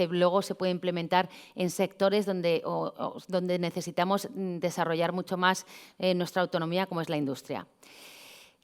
luego se puede implementar en sectores donde necesitamos desarrollar mucho más nuestra autonomía, como es la industria.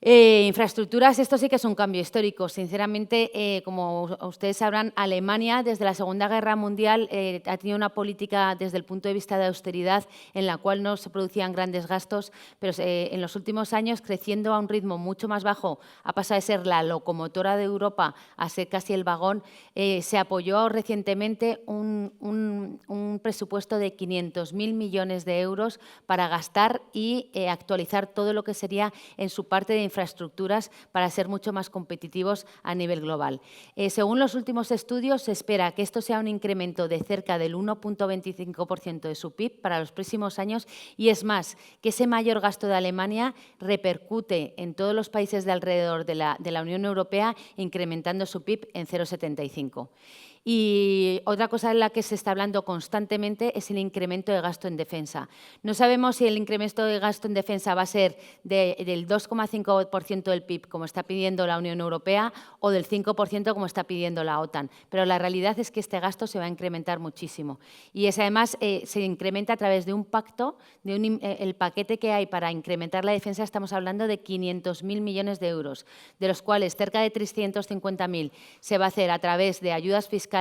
Infraestructuras, esto sí que es un cambio histórico. Sinceramente, como ustedes sabrán, Alemania desde la Segunda Guerra Mundial ha tenido una política desde el punto de vista de austeridad en la cual no se producían grandes gastos, pero en los últimos años, creciendo a un ritmo mucho más bajo, ha pasado de ser la locomotora de Europa a ser casi el vagón. Se apoyó recientemente un presupuesto de 500.000 millones de euros para gastar y actualizar todo lo que sería en su parte de infraestructuras para ser mucho más competitivos a nivel global. Según los últimos estudios, se espera que esto sea un incremento de cerca del 1,25% de su PIB para los próximos años y es más, que ese mayor gasto de Alemania repercute en todos los países de alrededor de la Unión Europea, incrementando su PIB en 0,75%. Y otra cosa en la que se está hablando constantemente es el incremento de gasto en defensa. No sabemos si el incremento de gasto en defensa va a ser del 2,5% del PIB, como está pidiendo la Unión Europea, o del 5%, como está pidiendo la OTAN. Pero la realidad es que este gasto se va a incrementar muchísimo. Y además se incrementa a través de un pacto, el paquete que hay para incrementar la defensa, estamos hablando de 500.000 millones de euros, de los cuales cerca de 350.000 se va a hacer a través de ayudas fiscales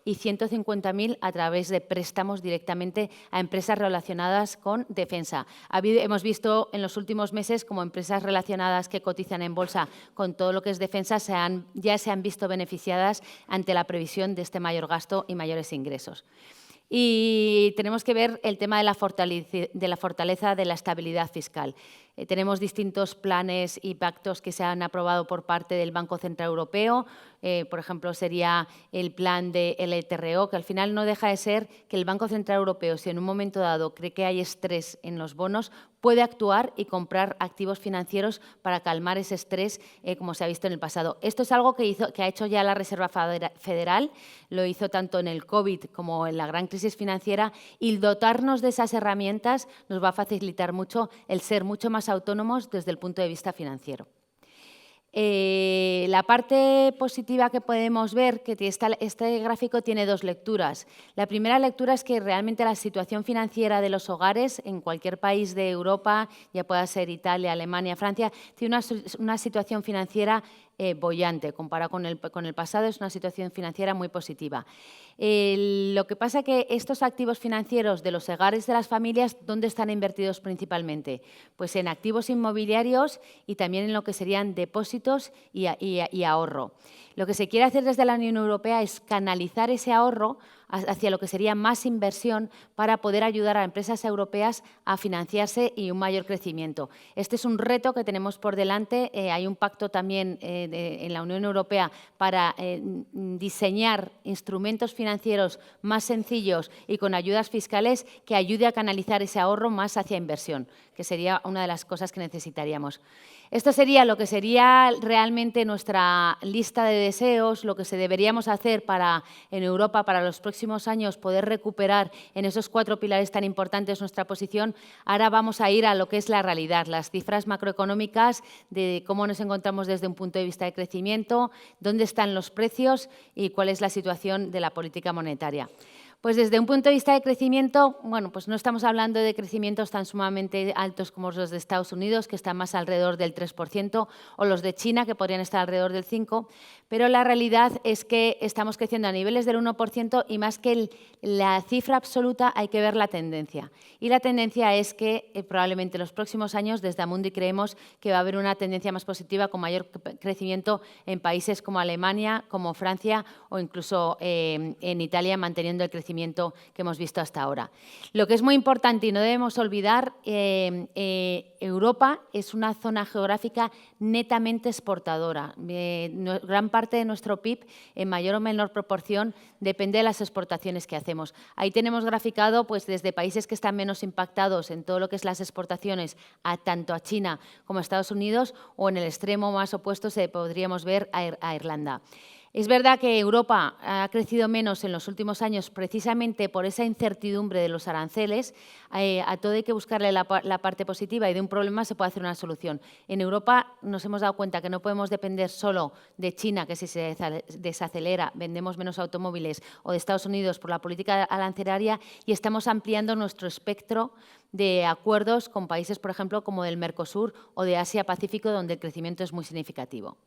y 150.000 a través de préstamos directamente a empresas relacionadas con defensa. Hemos visto en los últimos meses como empresas relacionadas que cotizan en bolsa con todo lo que es defensa ya se han visto beneficiadas ante la previsión de este mayor gasto y mayores ingresos. Y tenemos que ver el tema de la fortaleza de la estabilidad fiscal. Tenemos distintos planes y pactos que se han aprobado por parte del Banco Central Europeo. Por ejemplo, sería el plan de LTRO, que al final no deja de ser que el Banco Central Europeo, si en un momento dado cree que hay estrés en los bonos, puede actuar y comprar activos financieros para calmar ese estrés, como se ha visto en el pasado. Esto es algo que ha hecho ya la Reserva Federal, lo hizo tanto en el COVID como en la gran crisis financiera, y dotarnos de esas herramientas nos va a facilitar mucho el ser mucho más autónomos desde el punto de vista financiero. La parte positiva que podemos ver, que este gráfico tiene dos lecturas. La primera lectura es que realmente la situación financiera de los hogares en cualquier país de Europa, ya pueda ser Italia, Alemania, Francia, tiene una situación financiera boyante. Comparado con el pasado, es una situación financiera muy positiva. Lo que pasa es que estos activos financieros de los hogares de las familias, ¿dónde están invertidos principalmente? Pues en activos inmobiliarios y también en lo que serían depósitos y ahorro. Lo que se quiere hacer desde la Unión Europea es canalizar ese ahorro hacia lo que sería más inversión para poder ayudar a empresas europeas a financiarse y un mayor crecimiento. Este es un reto que tenemos por delante. Hay un pacto también en la Unión Europea para diseñar instrumentos financieros más sencillos y con ayudas fiscales que ayude a canalizar ese ahorro más hacia inversión, que sería una de las cosas que necesitaríamos. Esto sería lo que sería realmente nuestra lista de deseos, lo que deberíamos hacer en Europa para los próximos años poder recuperar en esos 4 pilares tan importantes nuestra posición. Ahora vamos a ir a lo que es la realidad, las cifras macroeconómicas de cómo nos encontramos desde un punto de vista de crecimiento, dónde están los precios y cuál es la situación de la política monetaria. Pues desde un punto de vista de crecimiento, bueno, pues no estamos hablando de crecimientos tan sumamente altos como los de Estados Unidos, que están más alrededor del 3%, o los de China, que podrían estar alrededor del 5%, pero la realidad es que estamos creciendo a niveles del 1% y más que la cifra absoluta hay que ver la tendencia. Y la tendencia es que probablemente en los próximos años desde Amundi creemos que va a haber una tendencia más positiva con mayor crecimiento en países como Alemania, como Francia o incluso en Italia, manteniendo el crecimiento que hemos visto hasta ahora. Lo que es muy importante y no debemos olvidar, Europa es una zona geográfica netamente exportadora. Gran parte de nuestro PIB, en mayor o menor proporción, depende de las exportaciones que hacemos. Ahí tenemos graficado pues, desde países que están menos impactados en todo lo que es las exportaciones, tanto a China como a Estados Unidos, o en el extremo más opuesto podríamos ver a Irlanda. Es verdad que Europa ha crecido menos en los últimos años precisamente por esa incertidumbre de los aranceles. A todo hay que buscarle la parte positiva y de un problema se puede hacer una solución. En Europa nos hemos dado cuenta que no podemos depender solo de China, que si se desacelera vendemos menos automóviles, o de Estados Unidos por la política arancelaria, y estamos ampliando nuestro espectro de acuerdos con países, por ejemplo, como del Mercosur o de Asia-Pacífico, donde el crecimiento es muy significativo.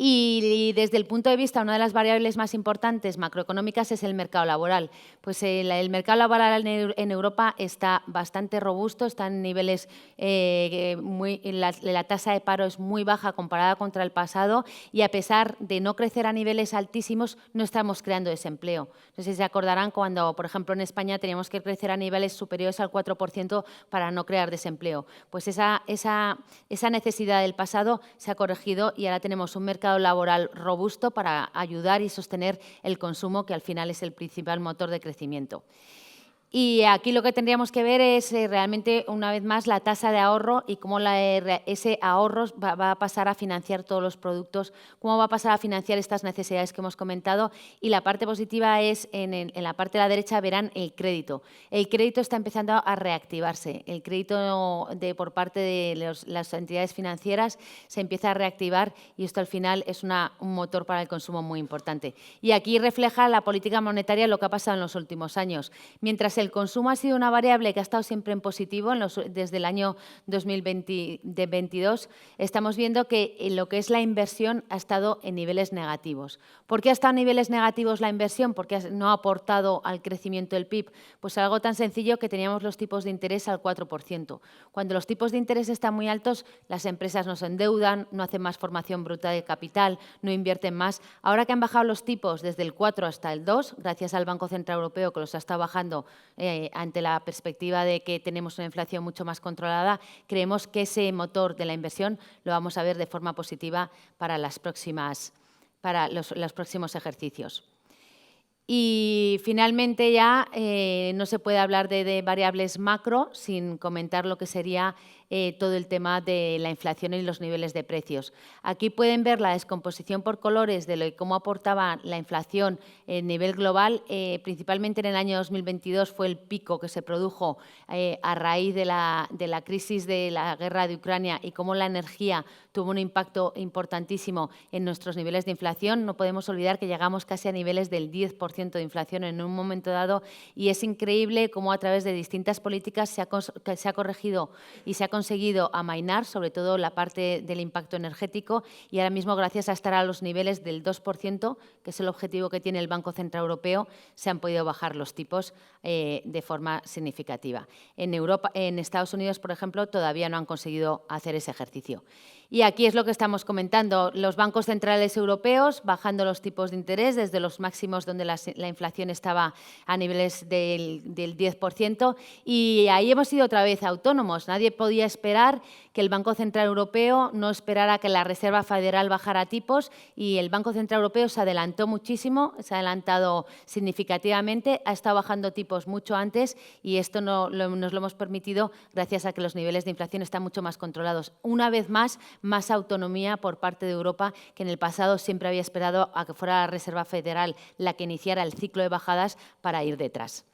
Y desde el punto de vista, una de las variables más importantes macroeconómicas es el mercado laboral. Pues el mercado laboral en Europa está bastante robusto, está en niveles la tasa de paro es muy baja comparada contra el pasado y a pesar de no crecer a niveles altísimos, no estamos creando desempleo. No sé si se acordarán cuando, por ejemplo, en España teníamos que crecer a niveles superiores al 4% para no crear desempleo. Pues esa necesidad del pasado se ha corregido y ahora tenemos un mercado laboral robusto para ayudar y sostener el consumo, que al final es el principal motor de crecimiento. Y aquí lo que tendríamos que ver es realmente, una vez más, la tasa de ahorro y cómo ese ahorro va a pasar a financiar todos los productos, cómo va a pasar a financiar estas necesidades que hemos comentado. Y la parte positiva es, en la parte de la derecha verán el crédito. El crédito está empezando a reactivarse. El crédito por parte de las entidades financieras se empieza a reactivar y esto al final es un motor para el consumo muy importante. Y aquí refleja la política monetaria lo que ha pasado en los últimos años. Mientras el consumo ha sido una variable que ha estado siempre en positivo desde el año 2022, estamos viendo que lo que es la inversión ha estado en niveles negativos. ¿Por qué ha estado en niveles negativos la inversión? ¿Por qué no ha aportado al crecimiento del PIB? Pues algo tan sencillo que teníamos los tipos de interés al 4%. Cuando los tipos de interés están muy altos, las empresas no se endeudan, no hacen más formación bruta de capital, no invierten más. Ahora que han bajado los tipos desde el 4 hasta el 2, gracias al Banco Central Europeo que los ha estado bajando ante la perspectiva de que tenemos una inflación mucho más controlada, creemos que ese motor de la inversión lo vamos a ver de forma positiva para los próximos ejercicios. Y finalmente ya no se puede hablar de variables macro sin comentar lo que sería todo el tema de la inflación y los niveles de precios. Aquí pueden ver la descomposición por colores de cómo aportaba la inflación en nivel global. Principalmente en el año 2022 fue el pico que se produjo a raíz de la crisis de la guerra de Ucrania y cómo la energía tuvo un impacto importantísimo en nuestros niveles de inflación. No podemos olvidar que llegamos casi a niveles del 10% de inflación en un momento dado y es increíble cómo a través de distintas políticas se ha corregido y se ha conseguido amainar, sobre todo la parte del impacto energético y ahora mismo, gracias a estar a los niveles del 2%, que es el objetivo que tiene el Banco Central Europeo, se han podido bajar los tipos de forma significativa. En Estados Unidos, por ejemplo, todavía no han conseguido hacer ese ejercicio. Y aquí es lo que estamos comentando, los bancos centrales europeos bajando los tipos de interés desde los máximos donde la inflación estaba a niveles del 10% y ahí hemos sido otra vez autónomos. Nadie podía esperar que el Banco Central Europeo no esperara que la Reserva Federal bajara tipos y el Banco Central Europeo se adelantó muchísimo, se ha adelantado significativamente, ha estado bajando tipos mucho antes y esto nos lo hemos permitido gracias a que los niveles de inflación están mucho más controlados. Una vez más autonomía por parte de Europa, que en el pasado siempre había esperado a que fuera la Reserva Federal la que iniciara el ciclo de bajadas para ir detrás.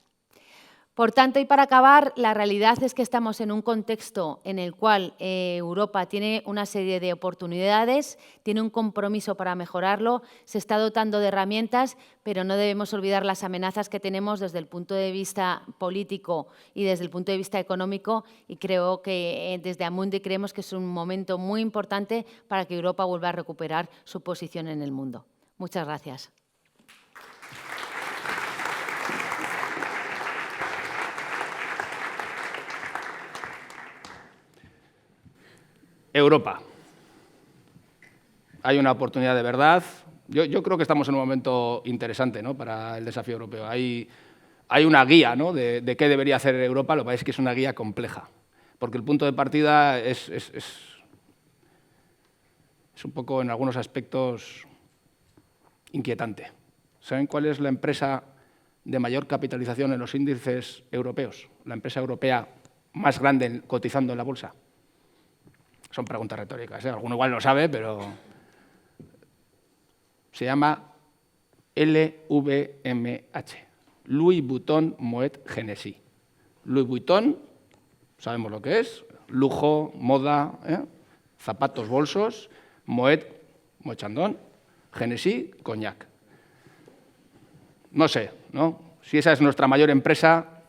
Por tanto, y para acabar, la realidad es que estamos en un contexto en el cual Europa tiene una serie de oportunidades, tiene un compromiso para mejorarlo, se está dotando de herramientas, pero no debemos olvidar las amenazas que tenemos desde el punto de vista político y desde el punto de vista económico, y creo que desde Amundi creemos que es un momento muy importante para que Europa vuelva a recuperar su posición en el mundo. Muchas gracias. Europa. Hay una oportunidad de verdad. Yo creo que estamos en un momento interesante, ¿no?, para el desafío europeo. Hay una guía, ¿no?, de qué debería hacer Europa, lo que pasa es que es una guía compleja, porque el punto de partida es un poco, en algunos aspectos, inquietante. ¿Saben cuál es la empresa de mayor capitalización en los índices europeos? La empresa europea más grande cotizando en la bolsa. Son preguntas retóricas, ¿eh? Alguno igual lo sabe, pero se llama LVMH, Louis Vuitton Moet Hennessy. Louis Vuitton, sabemos lo que es, lujo, moda, zapatos, bolsos, Moet Chandon, Hennessy, coñac. No sé, ¿no? Si esa es nuestra mayor empresa,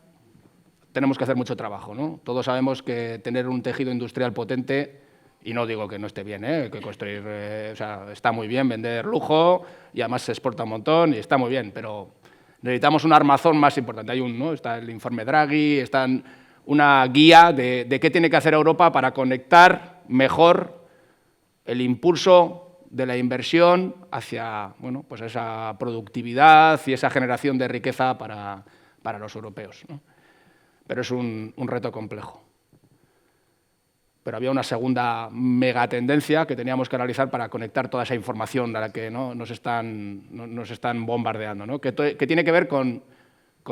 tenemos que hacer mucho trabajo, ¿no? Todos sabemos que tener un tejido industrial potente, y no digo que no esté bien, que construir, o sea, está muy bien vender lujo y además se exporta un montón y está muy bien, pero necesitamos un armazón más importante. Hay ¿no? Está el informe Draghi, está una guía de qué tiene que hacer Europa para conectar mejor el impulso de la inversión hacia bueno, pues esa productividad y esa generación de riqueza para los europeos, ¿no? Pero es un reto complejo. Pero había una segunda megatendencia que teníamos que analizar para conectar toda esa información a la que ¿no? nos están bombardeando, ¿no? que tiene que ver con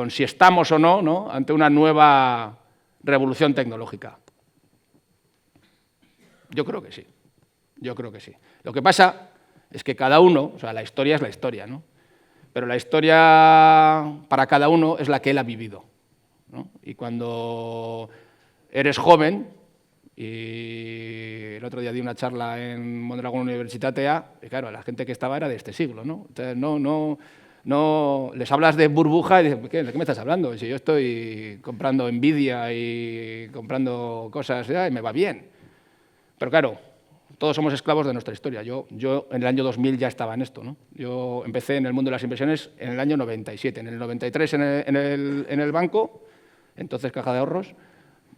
si estamos o no ante una nueva revolución tecnológica. Yo creo que sí, yo creo que sí. Lo que pasa es que cada uno, o sea, la historia es la historia, ¿no? Pero la historia para cada uno es la que él ha vivido, ¿no? Y cuando eres joven, y el otro día di una charla en Mondragón Universitatea, y claro, la gente que estaba era de este siglo, ¿no? Entonces, no les hablas de burbuja y dicen, ¿de qué me estás hablando? Si yo estoy comprando Nvidia y comprando cosas, y me va bien. Pero claro, todos somos esclavos de nuestra historia. Yo en el año 2000 ya estaba en esto, ¿no? Yo empecé en el mundo de las inversiones en el año 97, en el 93 en el banco, entonces Caja de Ahorros,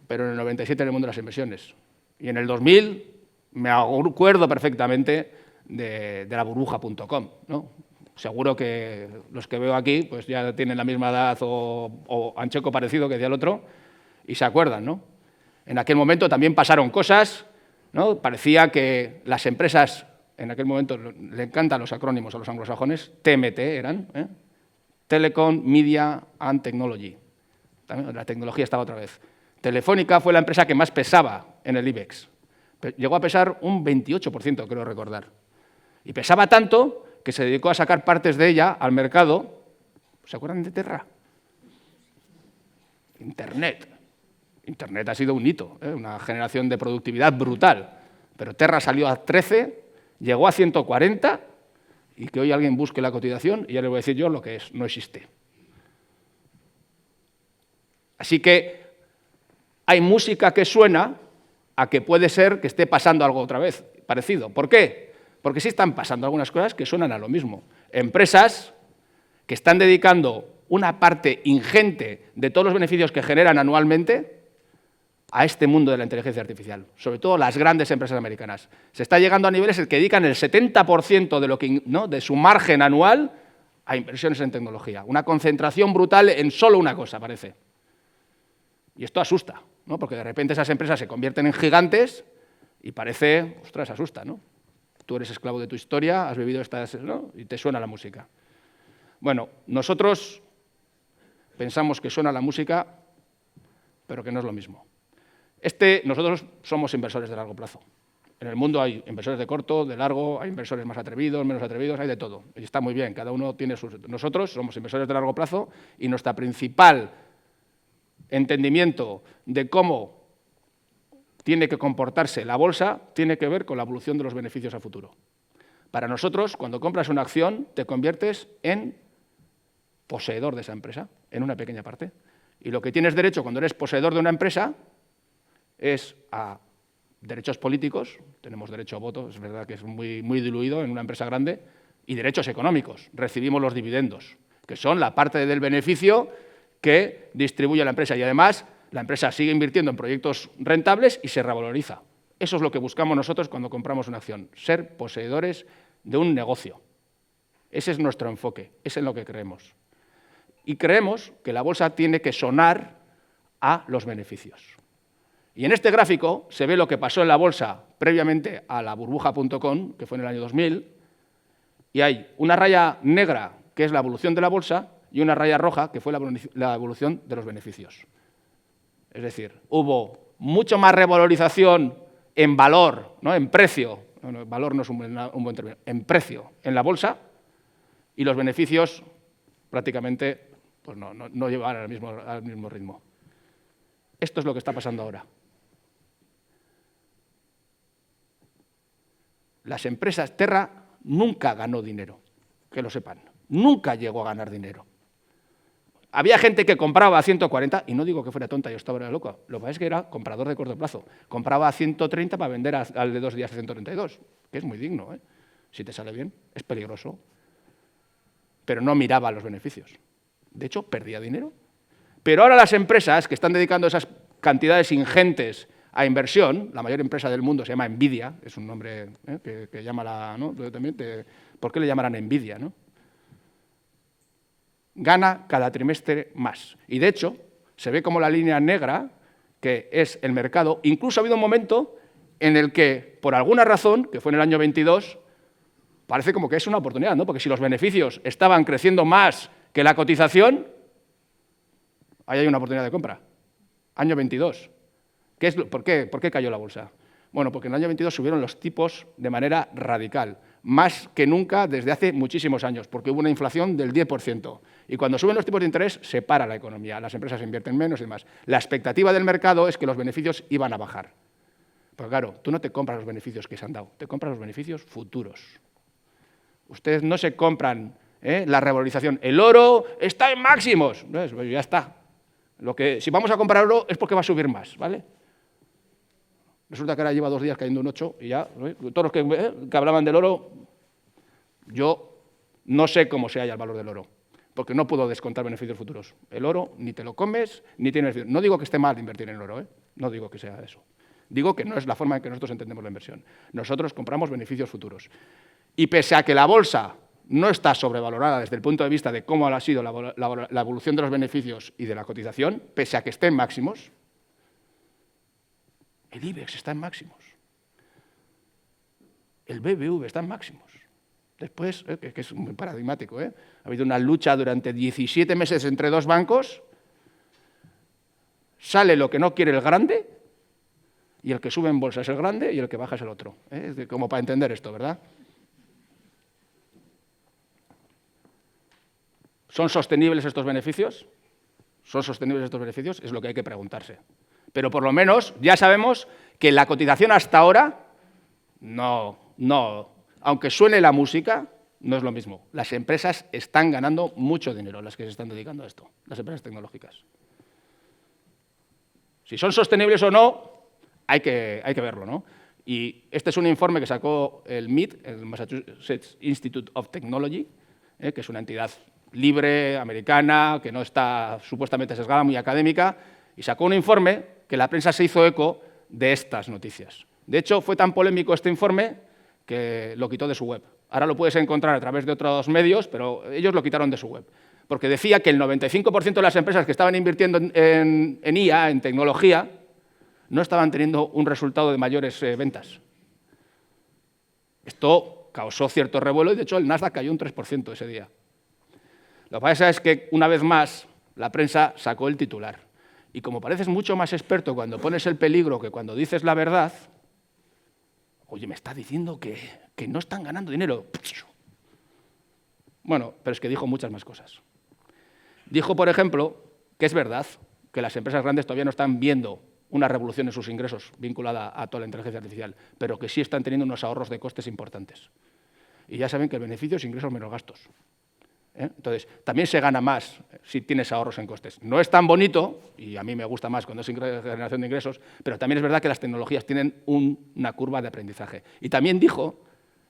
pero en el 97 en el mundo de las inversiones. Y en el 2000 me acuerdo perfectamente de la burbuja.com, ¿no? Seguro que los que veo aquí pues ya tienen la misma edad o han checo parecido que decía el otro y se acuerdan, ¿no? En aquel momento también pasaron cosas, ¿no? Parecía que las empresas, en aquel momento le encantan los acrónimos a los anglosajones, TMT eran, Telecom, Media and Technology. También la tecnología estaba otra vez. Telefónica fue la empresa que más pesaba en el IBEX. Llegó a pesar un 28%, creo recordar. Y pesaba tanto que se dedicó a sacar partes de ella al mercado. ¿Se acuerdan de Terra? Internet. Internet ha sido un hito, una generación de productividad brutal. Pero Terra salió a 13, llegó a 140, y que hoy alguien busque la cotización, y ya le voy a decir yo lo que es, no existe. Así que hay música que suena a que puede ser que esté pasando algo otra vez, parecido. ¿Por qué? Porque sí están pasando algunas cosas que suenan a lo mismo. Empresas que están dedicando una parte ingente de todos los beneficios que generan anualmente a este mundo de la inteligencia artificial, sobre todo las grandes empresas americanas. Se está llegando a niveles en que dedican el 70% de su margen anual a inversiones en tecnología. Una concentración brutal en solo una cosa, parece. Y esto asusta, ¿no? Porque de repente esas empresas se convierten en gigantes y parece, ostras, asusta, ¿no? Tú eres esclavo de tu historia, has vivido estas, ¿no? Y te suena la música. Bueno, nosotros pensamos que suena la música, pero que no es lo mismo. Nosotros somos inversores de largo plazo. En el mundo hay inversores de corto, de largo, hay inversores más atrevidos, menos atrevidos, hay de todo. Y está muy bien, cada uno tiene sus... Nosotros somos inversores de largo plazo y nuestra principal entendimiento de cómo tiene que comportarse la bolsa tiene que ver con la evolución de los beneficios a futuro. Para nosotros, cuando compras una acción, te conviertes en poseedor de esa empresa, en una pequeña parte. Y lo que tienes derecho cuando eres poseedor de una empresa es a derechos políticos, tenemos derecho a voto, es verdad que es muy diluido en una empresa grande, y derechos económicos, recibimos los dividendos, que son la parte del beneficio que distribuye la empresa. Y además, la empresa sigue invirtiendo en proyectos rentables y se revaloriza. Eso es lo que buscamos nosotros cuando compramos una acción, ser poseedores de un negocio. Ese es nuestro enfoque, es en lo que creemos. Y creemos que la bolsa tiene que sonar a los beneficios. Y en este gráfico se ve lo que pasó en la bolsa previamente a la burbuja.com, que fue en el año 2000, y hay una raya negra, que es la evolución de la bolsa, y una raya roja, que fue la evolución de los beneficios. Es decir, hubo mucho más revalorización en valor, ¿no? En precio, no, valor no es un buen término, en precio en la bolsa, y los beneficios prácticamente pues no llevan al mismo ritmo. Esto es lo que está pasando ahora. Las empresas, Terra nunca ganó dinero, que lo sepan, nunca llegó a ganar dinero. Había gente que compraba a 140, y no digo que fuera tonta, yo estaba loco, lo que pasa es que era comprador de corto plazo. Compraba a 130 para vender al de 2 días a 132, que es muy digno, ¿eh? Si te sale bien, es peligroso. Pero no miraba los beneficios. De hecho, perdía dinero. Pero ahora las empresas que están dedicando esas cantidades ingentes a inversión, la mayor empresa del mundo se llama Nvidia, es un nombre que llama la... ¿no? ¿Por qué le llamarán Nvidia, no? Gana cada trimestre más. Y de hecho, se ve como la línea negra, que es el mercado. Incluso ha habido un momento en el que, por alguna razón, que fue en el año 22, parece como que es una oportunidad, ¿no? Porque si los beneficios estaban creciendo más que la cotización, ahí hay una oportunidad de compra. Año 22. ¿Por qué cayó la bolsa? Bueno, porque en el año 22 subieron los tipos de manera radical, más que nunca desde hace muchísimos años, porque hubo una inflación del 10%. Y cuando suben los tipos de interés, se para la economía, las empresas invierten menos y demás. La expectativa del mercado es que los beneficios iban a bajar. Pero claro, tú no te compras los beneficios que se han dado, te compras los beneficios futuros. Ustedes no se compran la revalorización. El oro está en máximos. Pues ya está. Si vamos a comprar oro es porque va a subir más, ¿vale? Resulta que ahora lleva 2 días cayendo un 8 y ya, todos los que hablaban del oro, yo no sé cómo se halla el valor del oro, porque no puedo descontar beneficios futuros. El oro ni te lo comes, ni tienes... No digo que esté mal invertir en el oro, no digo que sea eso. Digo que no es la forma en que nosotros entendemos la inversión. Nosotros compramos beneficios futuros. Y pese a que la bolsa no está sobrevalorada desde el punto de vista de cómo ha sido la evolución de los beneficios y de la cotización, pese a que esté en máximos, el IBEX está en máximos. El BBV está en máximos. Después, que es muy paradigmático, ha habido una lucha durante 17 meses entre 2 bancos, sale lo que no quiere el grande, y el que sube en bolsa es el grande y el que baja es el otro. Como para entender esto, ¿verdad? ¿Son sostenibles estos beneficios? ¿Son sostenibles estos beneficios? Es lo que hay que preguntarse. Pero por lo menos ya sabemos que la cotización hasta ahora, aunque suene la música, no es lo mismo. Las empresas están ganando mucho dinero, las que se están dedicando a esto, las empresas tecnológicas. Si son sostenibles o no, hay que verlo, ¿no? Y este es un informe que sacó el MIT, el Massachusetts Institute of Technology, que es una entidad libre, americana, que no está supuestamente sesgada, muy académica, y sacó un informe que la prensa se hizo eco de estas noticias. De hecho, fue tan polémico este informe que lo quitó de su web. Ahora lo puedes encontrar a través de otros medios, pero ellos lo quitaron de su web. Porque decía que el 95% de las empresas que estaban invirtiendo en IA, en tecnología, no estaban teniendo un resultado de mayores ventas. Esto causó cierto revuelo y, de hecho, el Nasdaq cayó un 3% ese día. Lo que pasa es que, una vez más, la prensa sacó el titular. Y como pareces mucho más experto cuando pones el peligro que cuando dices la verdad, oye, me está diciendo que no están ganando dinero. Bueno, pero es que dijo muchas más cosas. Dijo, por ejemplo, que es verdad que las empresas grandes todavía no están viendo una revolución en sus ingresos vinculada a toda la inteligencia artificial, pero que sí están teniendo unos ahorros de costes importantes. Y ya saben que el beneficio es ingresos menos gastos. Entonces, también se gana más si tienes ahorros en costes. No es tan bonito, y a mí me gusta más cuando es generación de ingresos, pero también es verdad que las tecnologías tienen una curva de aprendizaje. Y también dijo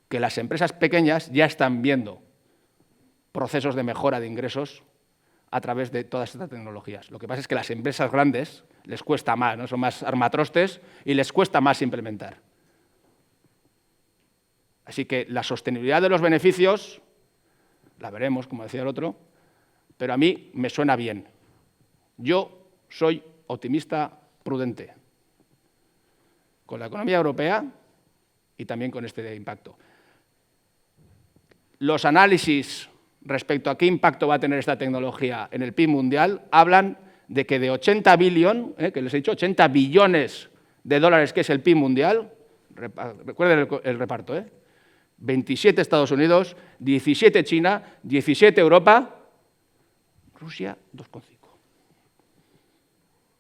que las empresas pequeñas ya están viendo procesos de mejora de ingresos a través de todas estas tecnologías. Lo que pasa es que las empresas grandes les cuesta más, ¿no? Son más armatrostes y les cuesta más implementar. Así que la sostenibilidad de los beneficios la veremos, como decía el otro, pero a mí me suena bien. Yo soy optimista prudente con la economía europea y también con este impacto. Los análisis respecto a qué impacto va a tener esta tecnología en el PIB mundial hablan de que de 80 billones, que les he dicho, 80 billones de dólares que es el PIB mundial, recuerden el reparto, 27 Estados Unidos, 17 China, 17 Europa, Rusia 2,5.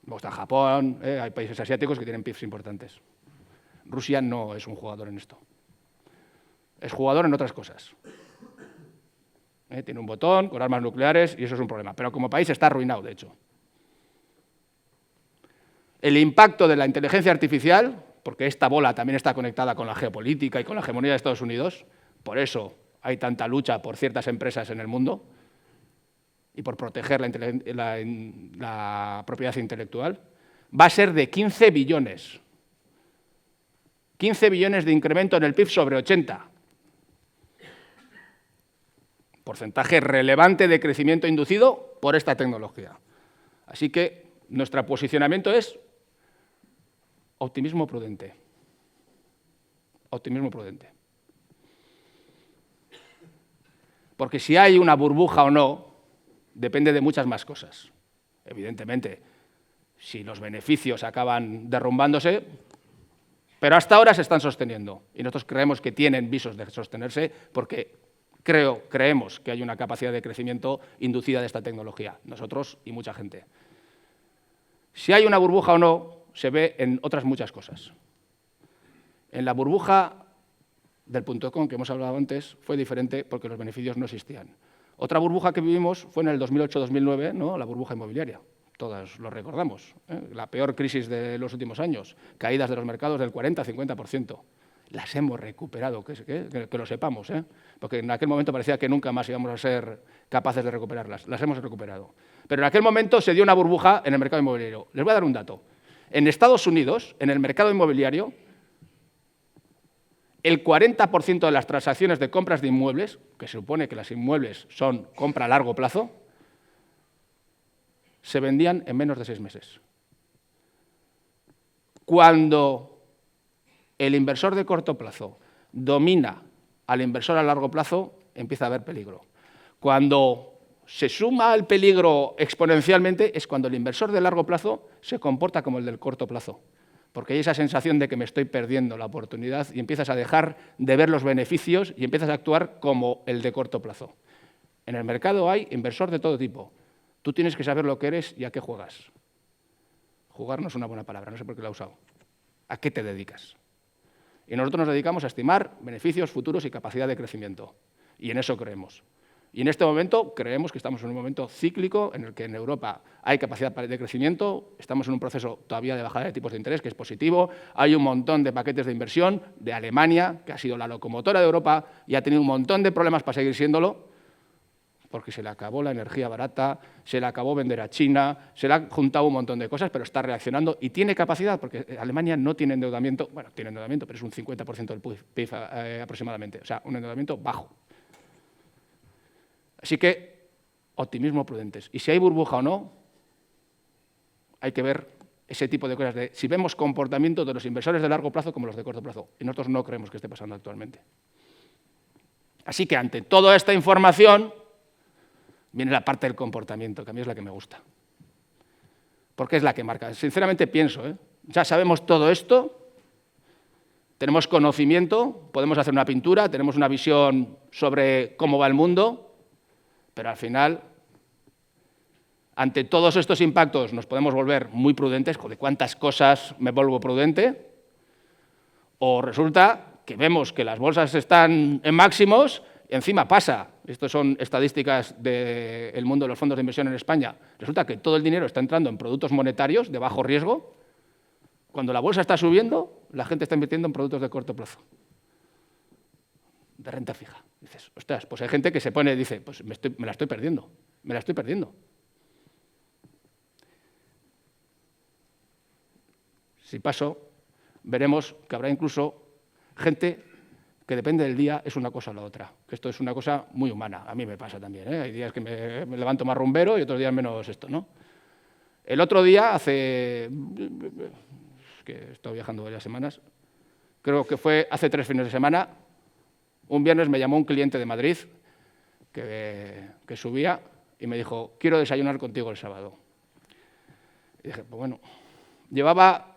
Luego está Japón, hay países asiáticos que tienen PIBs importantes. Rusia no es un jugador en esto. Es jugador en otras cosas. Tiene un botón con armas nucleares y eso es un problema. Pero como país está arruinado, de hecho. El impacto de la inteligencia artificial, porque esta bola también está conectada con la geopolítica y con la hegemonía de Estados Unidos, por eso hay tanta lucha por ciertas empresas en el mundo y por proteger la propiedad intelectual, va a ser de 15 billones. 15 billones de incremento en el PIB sobre 80. Porcentaje relevante de crecimiento inducido por esta tecnología. Así que nuestro posicionamiento es optimismo prudente. Optimismo prudente. Porque si hay una burbuja o no, depende de muchas más cosas. Evidentemente, si los beneficios acaban derrumbándose, pero hasta ahora se están sosteniendo. Y nosotros creemos que tienen visos de sostenerse porque creemos que hay una capacidad de crecimiento inducida de esta tecnología, nosotros y mucha gente. Si hay una burbuja o no, se ve en otras muchas cosas. En la burbuja del .com que hemos hablado antes fue diferente porque los beneficios no existían. Otra burbuja que vivimos fue en el 2008-2009, ¿no? La burbuja inmobiliaria. Todos lo recordamos, la peor crisis de los últimos años, caídas de los mercados del 40-50%. Las hemos recuperado, que lo sepamos, porque en aquel momento parecía que nunca más íbamos a ser capaces de recuperarlas. Las hemos recuperado. Pero en aquel momento se dio una burbuja en el mercado inmobiliario. Les voy a dar un dato. En Estados Unidos, en el mercado inmobiliario, el 40% de las transacciones de compras de inmuebles, que se supone que las inmuebles son compra a largo plazo, se vendían en menos de 6 meses. Cuando el inversor de corto plazo domina al inversor a largo plazo, empieza a haber peligro. Cuando se suma el peligro exponencialmente es cuando el inversor de largo plazo se comporta como el del corto plazo, porque hay esa sensación de que me estoy perdiendo la oportunidad y empiezas a dejar de ver los beneficios y empiezas a actuar como el de corto plazo. En el mercado hay inversor de todo tipo. Tú tienes que saber lo que eres y a qué juegas. Jugar no es una buena palabra, no sé por qué la he usado. ¿A qué te dedicas? Y nosotros nos dedicamos a estimar beneficios futuros y capacidad de crecimiento. Y en eso creemos. Y en este momento creemos que estamos en un momento cíclico en el que en Europa hay capacidad de crecimiento, estamos en un proceso todavía de bajada de tipos de interés, que es positivo, hay un montón de paquetes de inversión de Alemania, que ha sido la locomotora de Europa y ha tenido un montón de problemas para seguir siéndolo, porque se le acabó la energía barata, se le acabó vender a China, se le ha juntado un montón de cosas, pero está reaccionando y tiene capacidad, porque Alemania no tiene endeudamiento, bueno, tiene endeudamiento, pero es un 50% del PIB aproximadamente, o sea, un endeudamiento bajo. Así que, optimismo prudentes. Y si hay burbuja o no, hay que ver ese tipo de cosas, de si vemos comportamiento de los inversores de largo plazo como los de corto plazo. Y nosotros no creemos que esté pasando actualmente. Así que, ante toda esta información, viene la parte del comportamiento, que a mí es la que me gusta. Porque es la que marca. Sinceramente pienso, ya sabemos todo esto, tenemos conocimiento, podemos hacer una pintura, tenemos una visión sobre cómo va el mundo, pero al final ante todos estos impactos nos podemos volver muy prudentes, ¿de cuántas cosas me vuelvo prudente? O resulta que vemos que las bolsas están en máximos y encima pasa, estas son estadísticas del mundo de los fondos de inversión en España, resulta que todo el dinero está entrando en productos monetarios de bajo riesgo. Cuando la bolsa está subiendo, la gente está invirtiendo en productos de corto plazo, de renta fija. Dices, ostras, pues hay gente que se pone y dice, pues me la estoy perdiendo, me la estoy perdiendo. Si paso, veremos que habrá incluso gente que depende del día, es una cosa o la otra. Que esto es una cosa muy humana. A mí me pasa también, ¿eh? Hay días que me levanto más rumbero y otros días menos esto, ¿no? El otro día, es que he estado viajando varias semanas, creo que fue hace 3 fines de semana, un viernes me llamó un cliente de Madrid que subía y me dijo, quiero desayunar contigo el sábado. Y dije, pues bueno, llevaba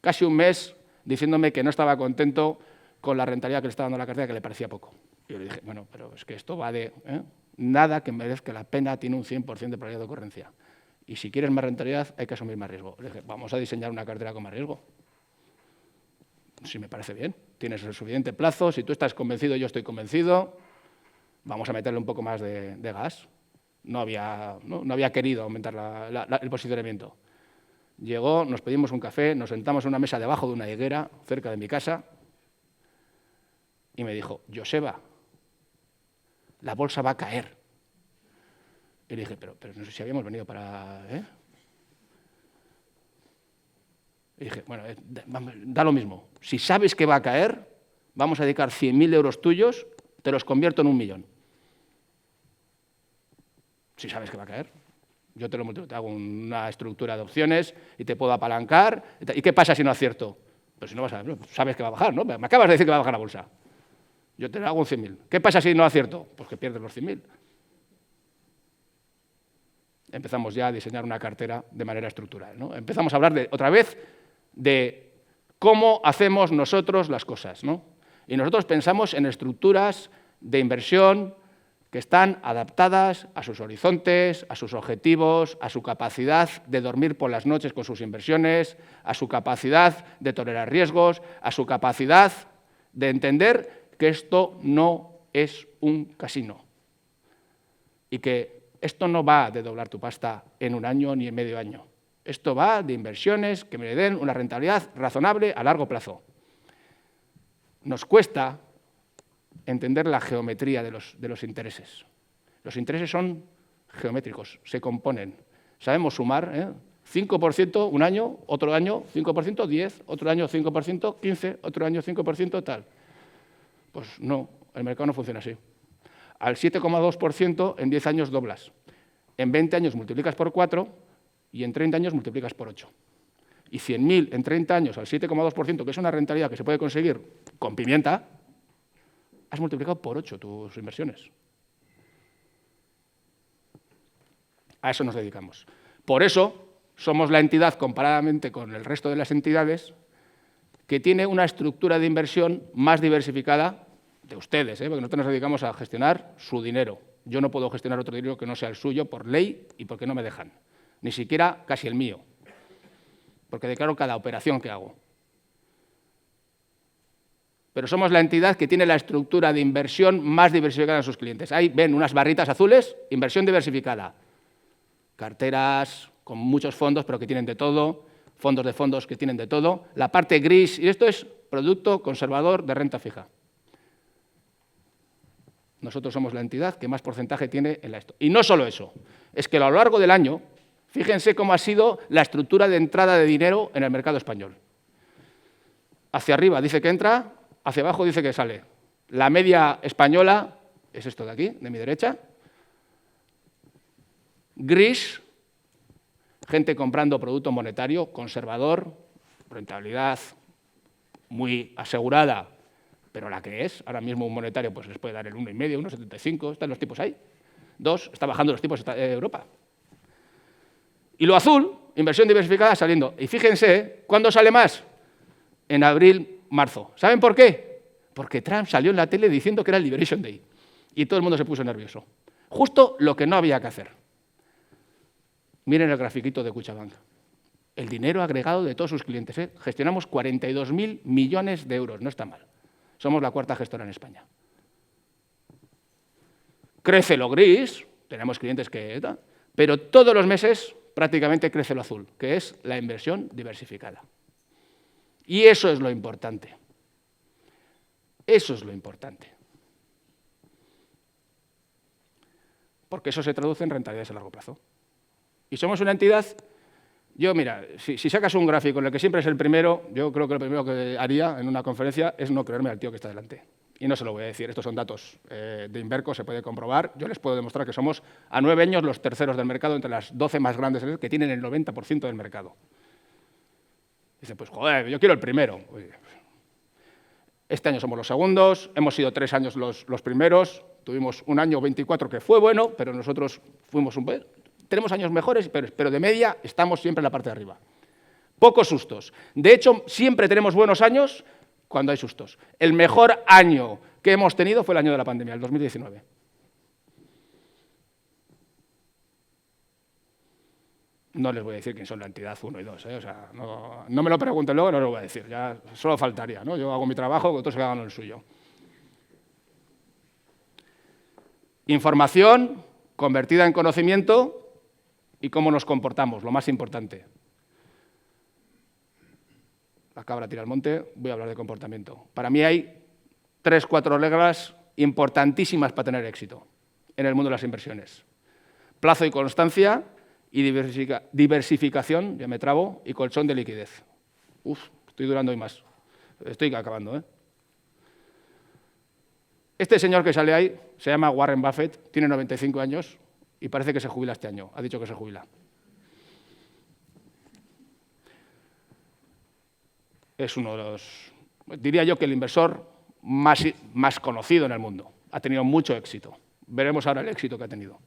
casi un mes diciéndome que no estaba contento con la rentabilidad que le estaba dando la cartera, que le parecía poco. Y yo le dije, bueno, pero es que esto va de nada que merezca la pena tiene un 100% de probabilidad de ocurrencia. Y si quieres más rentabilidad, hay que asumir más riesgo. Le dije, vamos a diseñar una cartera con más riesgo. Si me parece bien, tienes el suficiente plazo, si tú estás convencido, yo estoy convencido, vamos a meterle un poco más de gas. No había querido aumentar el posicionamiento. Llegó, nos pedimos un café, nos sentamos en una mesa debajo de una higuera, cerca de mi casa, y me dijo, Joseba, la bolsa va a caer. Y le dije, pero no sé si habíamos venido para... Y dije, bueno, da lo mismo. Si sabes que va a caer, vamos a dedicar 100.000 euros tuyos, te los convierto en 1 millón. Si sabes que va a caer. Yo te hago una estructura de opciones y te puedo apalancar. ¿Y qué pasa si no acierto? Pues si no sabes que va a bajar, ¿no? Me acabas de decir que va a bajar la bolsa. Yo te hago un 100.000. ¿Qué pasa si no acierto? Pues que pierdes los 100.000. Empezamos ya a diseñar una cartera de manera estructural, ¿no? Empezamos a hablar otra vez de cómo hacemos nosotros las cosas, ¿no? Y nosotros pensamos en estructuras de inversión que están adaptadas a sus horizontes, a sus objetivos, a su capacidad de dormir por las noches con sus inversiones, a su capacidad de tolerar riesgos, a su capacidad de entender que esto no es un casino y que esto no va de doblar tu pasta en 1 año ni en medio año. Esto va de inversiones que me den una rentabilidad razonable a largo plazo. Nos cuesta entender la geometría de los intereses. Los intereses son geométricos, se componen. Sabemos sumar, 5% un año, otro año 5%, 10, otro año 5%, 15, otro año 5%, tal. Pues no, el mercado no funciona así. Al 7,2% en 10 años doblas. En 20 años multiplicas por 4 y en 30 años multiplicas por 8. Y 100.000 en 30 años al 7,2%, que es una rentabilidad que se puede conseguir con pimienta, has multiplicado por 8 tus inversiones. A eso nos dedicamos. Por eso somos la entidad, comparadamente con el resto de las entidades, que tiene una estructura de inversión más diversificada de ustedes, porque nosotros nos dedicamos a gestionar su dinero. Yo no puedo gestionar otro dinero que no sea el suyo por ley y porque no me dejan. Ni siquiera casi el mío, porque declaro cada operación que hago. Pero somos la entidad que tiene la estructura de inversión más diversificada en sus clientes. Ahí ven unas barritas azules, inversión diversificada. Carteras con muchos fondos, pero que tienen de todo, fondos de fondos que tienen de todo. La parte gris, y esto es producto conservador de renta fija. Nosotros somos la entidad que más porcentaje tiene en esto. Y no solo eso, es que a lo largo del año, fíjense cómo ha sido la estructura de entrada de dinero en el mercado español. Hacia arriba dice que entra, hacia abajo dice que sale. La media española es esto de aquí, de mi derecha. Gris, gente comprando producto monetario, conservador, rentabilidad muy asegurada, pero la que es, ahora mismo un monetario pues les puede dar el 1,5, 1,75, están los tipos ahí. 2, está bajando los tipos de Europa. Y lo azul, inversión diversificada saliendo. Y fíjense, ¿cuándo sale más? En abril, marzo. ¿Saben por qué? Porque Trump salió en la tele diciendo que era el Liberation Day. Y todo el mundo se puso nervioso. Justo lo que no había que hacer. Miren el grafiquito de Kutxabank. El dinero agregado de todos sus clientes. Gestionamos 42.000 millones de euros, no está mal. Somos la cuarta gestora en España. Crece lo gris, tenemos clientes que... pero todos los meses prácticamente crece lo azul, que es la inversión diversificada. Y eso es lo importante. Eso es lo importante. Porque eso se traduce en rentabilidades a largo plazo. Y somos una entidad... Yo, mira, si sacas un gráfico en el que siempre es el primero, yo creo que lo primero que haría en una conferencia es no creerme al tío que está delante. Y no se lo voy a decir, estos son datos de Inverco, se puede comprobar. Yo les puedo demostrar que somos a 9 años los terceros del mercado, entre las 12 más grandes que tienen el 90% del mercado. Dicen, pues joder, yo quiero el primero. Oye, este año somos los segundos, hemos sido 3 años los primeros, tuvimos un año 24 que fue bueno, pero nosotros fuimos tenemos años mejores, pero de media estamos siempre en la parte de arriba. Pocos sustos. De hecho, siempre tenemos buenos años cuando hay sustos. El mejor año que hemos tenido fue el año de la pandemia, el 2019. No les voy a decir quién son la entidad 1 y 2, O sea, no me lo pregunten luego, no lo voy a decir. Ya solo faltaría, ¿no? Yo hago mi trabajo, que otros hagan el suyo. Información convertida en conocimiento y cómo nos comportamos, lo más importante. La cabra tira al monte, voy a hablar de comportamiento. Para mí hay 3 o 4 reglas importantísimas para tener éxito en el mundo de las inversiones. Plazo y constancia y diversificación, ya me trabo, y colchón de liquidez. Estoy durando hoy más. Estoy acabando, Este señor que sale ahí se llama Warren Buffett, tiene 95 años y parece que se jubila este año. Ha dicho que se jubila. Es uno de los, diría yo, que el inversor más conocido en el mundo. Ha tenido mucho éxito. Veremos ahora el éxito que ha tenido.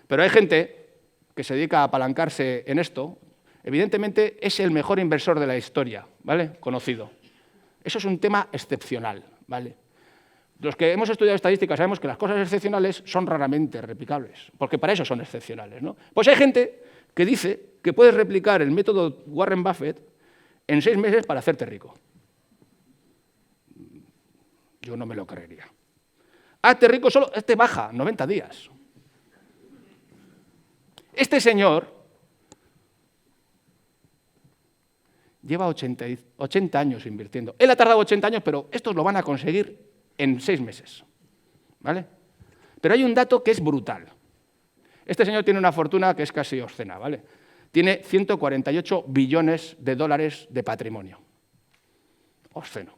Pero hay gente que se dedica a apalancarse en esto. Evidentemente, es el mejor inversor de la historia, ¿vale? Conocido. Eso es un tema excepcional, ¿vale? Los que hemos estudiado estadística sabemos que las cosas excepcionales son raramente replicables, porque para eso son excepcionales, ¿no? Pues hay gente que dice que puedes replicar el método Warren Buffett en 6 meses para hacerte rico. Yo no me lo creería. Hazte rico solo, baja 90 días. Este señor lleva 80 años invirtiendo. Él ha tardado 80 años, pero estos lo van a conseguir en 6 meses, ¿vale? Pero hay un dato que es brutal. Este señor tiene una fortuna que es casi obscena, ¿vale? Tiene 148 billones de dólares de patrimonio. Obsceno.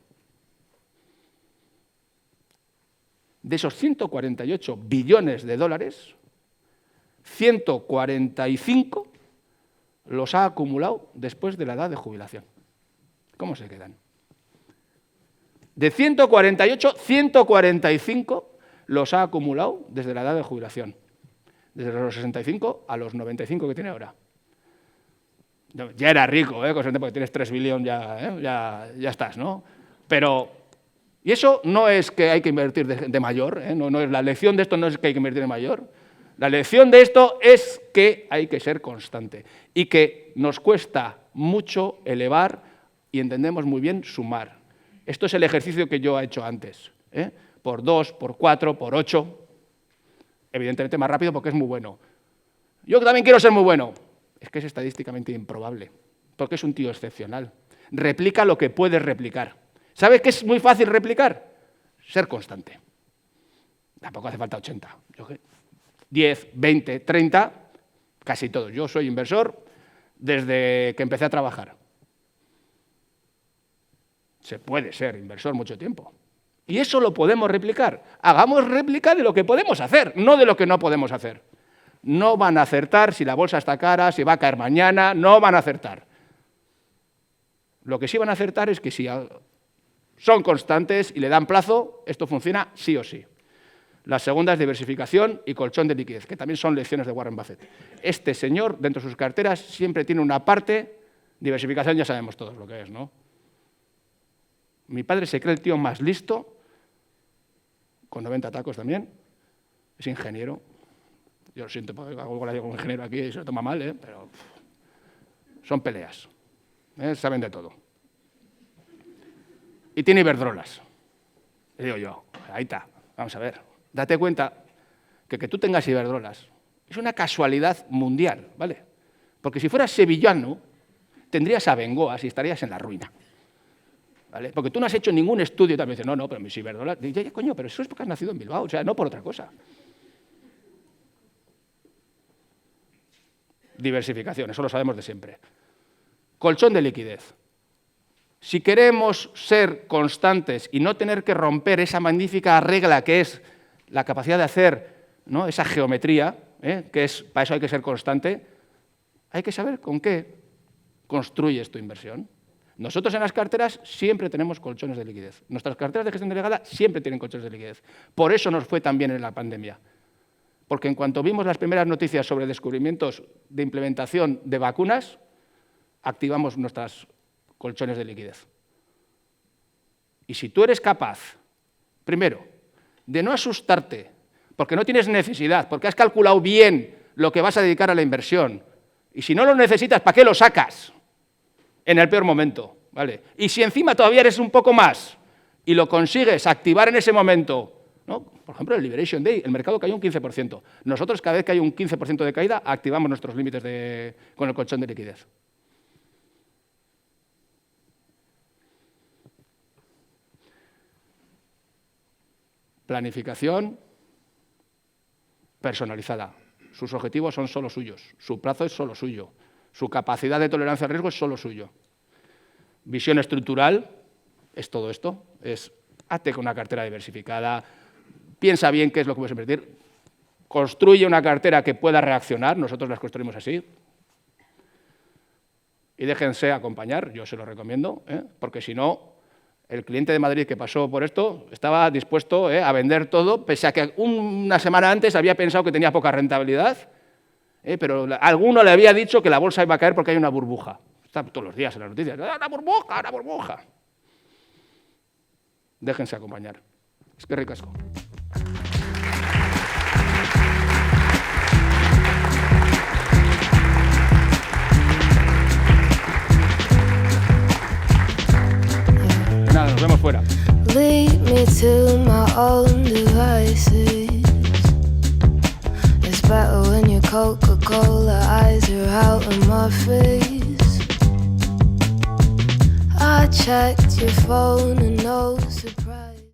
De esos 148 billones de dólares, 145 los ha acumulado después de la edad de jubilación. ¿Cómo se quedan? De 148, 145 los ha acumulado desde la edad de jubilación. Desde los 65 a los 95 que tiene ahora. Ya era rico, porque tienes 3 billones, ya estás, ¿no? Pero, y eso no es que hay que invertir de mayor, no es, la lección de esto no es que hay que invertir de mayor. La lección de esto es que hay que ser constante y que nos cuesta mucho elevar y entendemos muy bien sumar. Esto es el ejercicio que yo he hecho antes, por 2, por 4, por 8, evidentemente más rápido porque es muy bueno. Yo también quiero ser muy bueno. Es que es estadísticamente improbable, porque es un tío excepcional. Replica lo que puedes replicar. ¿Sabes qué es muy fácil replicar? Ser constante. Tampoco hace falta 80. 10, 20, 30, casi todos. Yo soy inversor desde que empecé a trabajar. Se puede ser inversor mucho tiempo. Y eso lo podemos replicar. Hagamos réplica de lo que podemos hacer, no de lo que no podemos hacer. No van a acertar si la bolsa está cara, si va a caer mañana, no van a acertar. Lo que sí van a acertar es que si son constantes y le dan plazo, esto funciona sí o sí. La segunda es diversificación y colchón de liquidez, que también son lecciones de Warren Buffett. Este señor, dentro de sus carteras, siempre tiene una parte, diversificación ya sabemos todos lo que es, ¿no? Mi padre se cree el tío más listo, con 90 tacos también, es ingeniero, Yo lo siento, porque hago la como ingeniero aquí y se lo toma mal, pero son peleas. Saben de todo. Y tiene Iberdrolas. Le digo yo, ahí está, vamos a ver. Date cuenta que tú tengas Iberdrolas es una casualidad mundial, ¿vale? Porque si fueras sevillano, tendrías a Bengoas y estarías en la ruina. ¿Vale? Porque tú no has hecho ningún estudio, también dices, no, pero mis Iberdrolas, ya, coño, pero eso es porque has nacido en Bilbao, o sea, no por otra cosa. Diversificación, eso lo sabemos de siempre. Colchón de liquidez. Si queremos ser constantes y no tener que romper esa magnífica regla que es la capacidad de hacer, ¿no?, esa geometría, que es, para eso hay que ser constante, hay que saber con qué construyes tu inversión. Nosotros en las carteras siempre tenemos colchones de liquidez. Nuestras carteras de gestión delegada siempre tienen colchones de liquidez. Por eso nos fue tan bien en la pandemia. Porque en cuanto vimos las primeras noticias sobre descubrimientos de implementación de vacunas, activamos nuestros colchones de liquidez. Y si tú eres capaz, primero, de no asustarte, porque no tienes necesidad, porque has calculado bien lo que vas a dedicar a la inversión, y si no lo necesitas, ¿para qué lo sacas? En el peor momento, ¿vale? Y si encima todavía eres un poco más y lo consigues activar en ese momento, ¿no? Por ejemplo, el Liberation Day, el mercado cayó un 15%. Nosotros, cada vez que hay un 15% de caída, activamos nuestros límites con el colchón de liquidez. Planificación personalizada. Sus objetivos son solo suyos, su plazo es solo suyo, su capacidad de tolerancia al riesgo es solo suyo. Visión estructural es todo esto, es hazte con una cartera diversificada, piensa bien qué es lo que puedes invertir, construye una cartera que pueda reaccionar, nosotros las construimos así, y déjense acompañar, yo se lo recomiendo, porque si no, el cliente de Madrid que pasó por esto estaba dispuesto a vender todo, pese a que una semana antes había pensado que tenía poca rentabilidad, pero alguno le había dicho que la bolsa iba a caer porque hay una burbuja. Está todos los días en las noticias, ¡una burbuja, una burbuja! Déjense acompañar. Es que ricasco. Nada, nos vemos fuera. Lead me to my own devices. It's better when your Coca-Cola eyes are out of my face. I checked your phone and no surprise.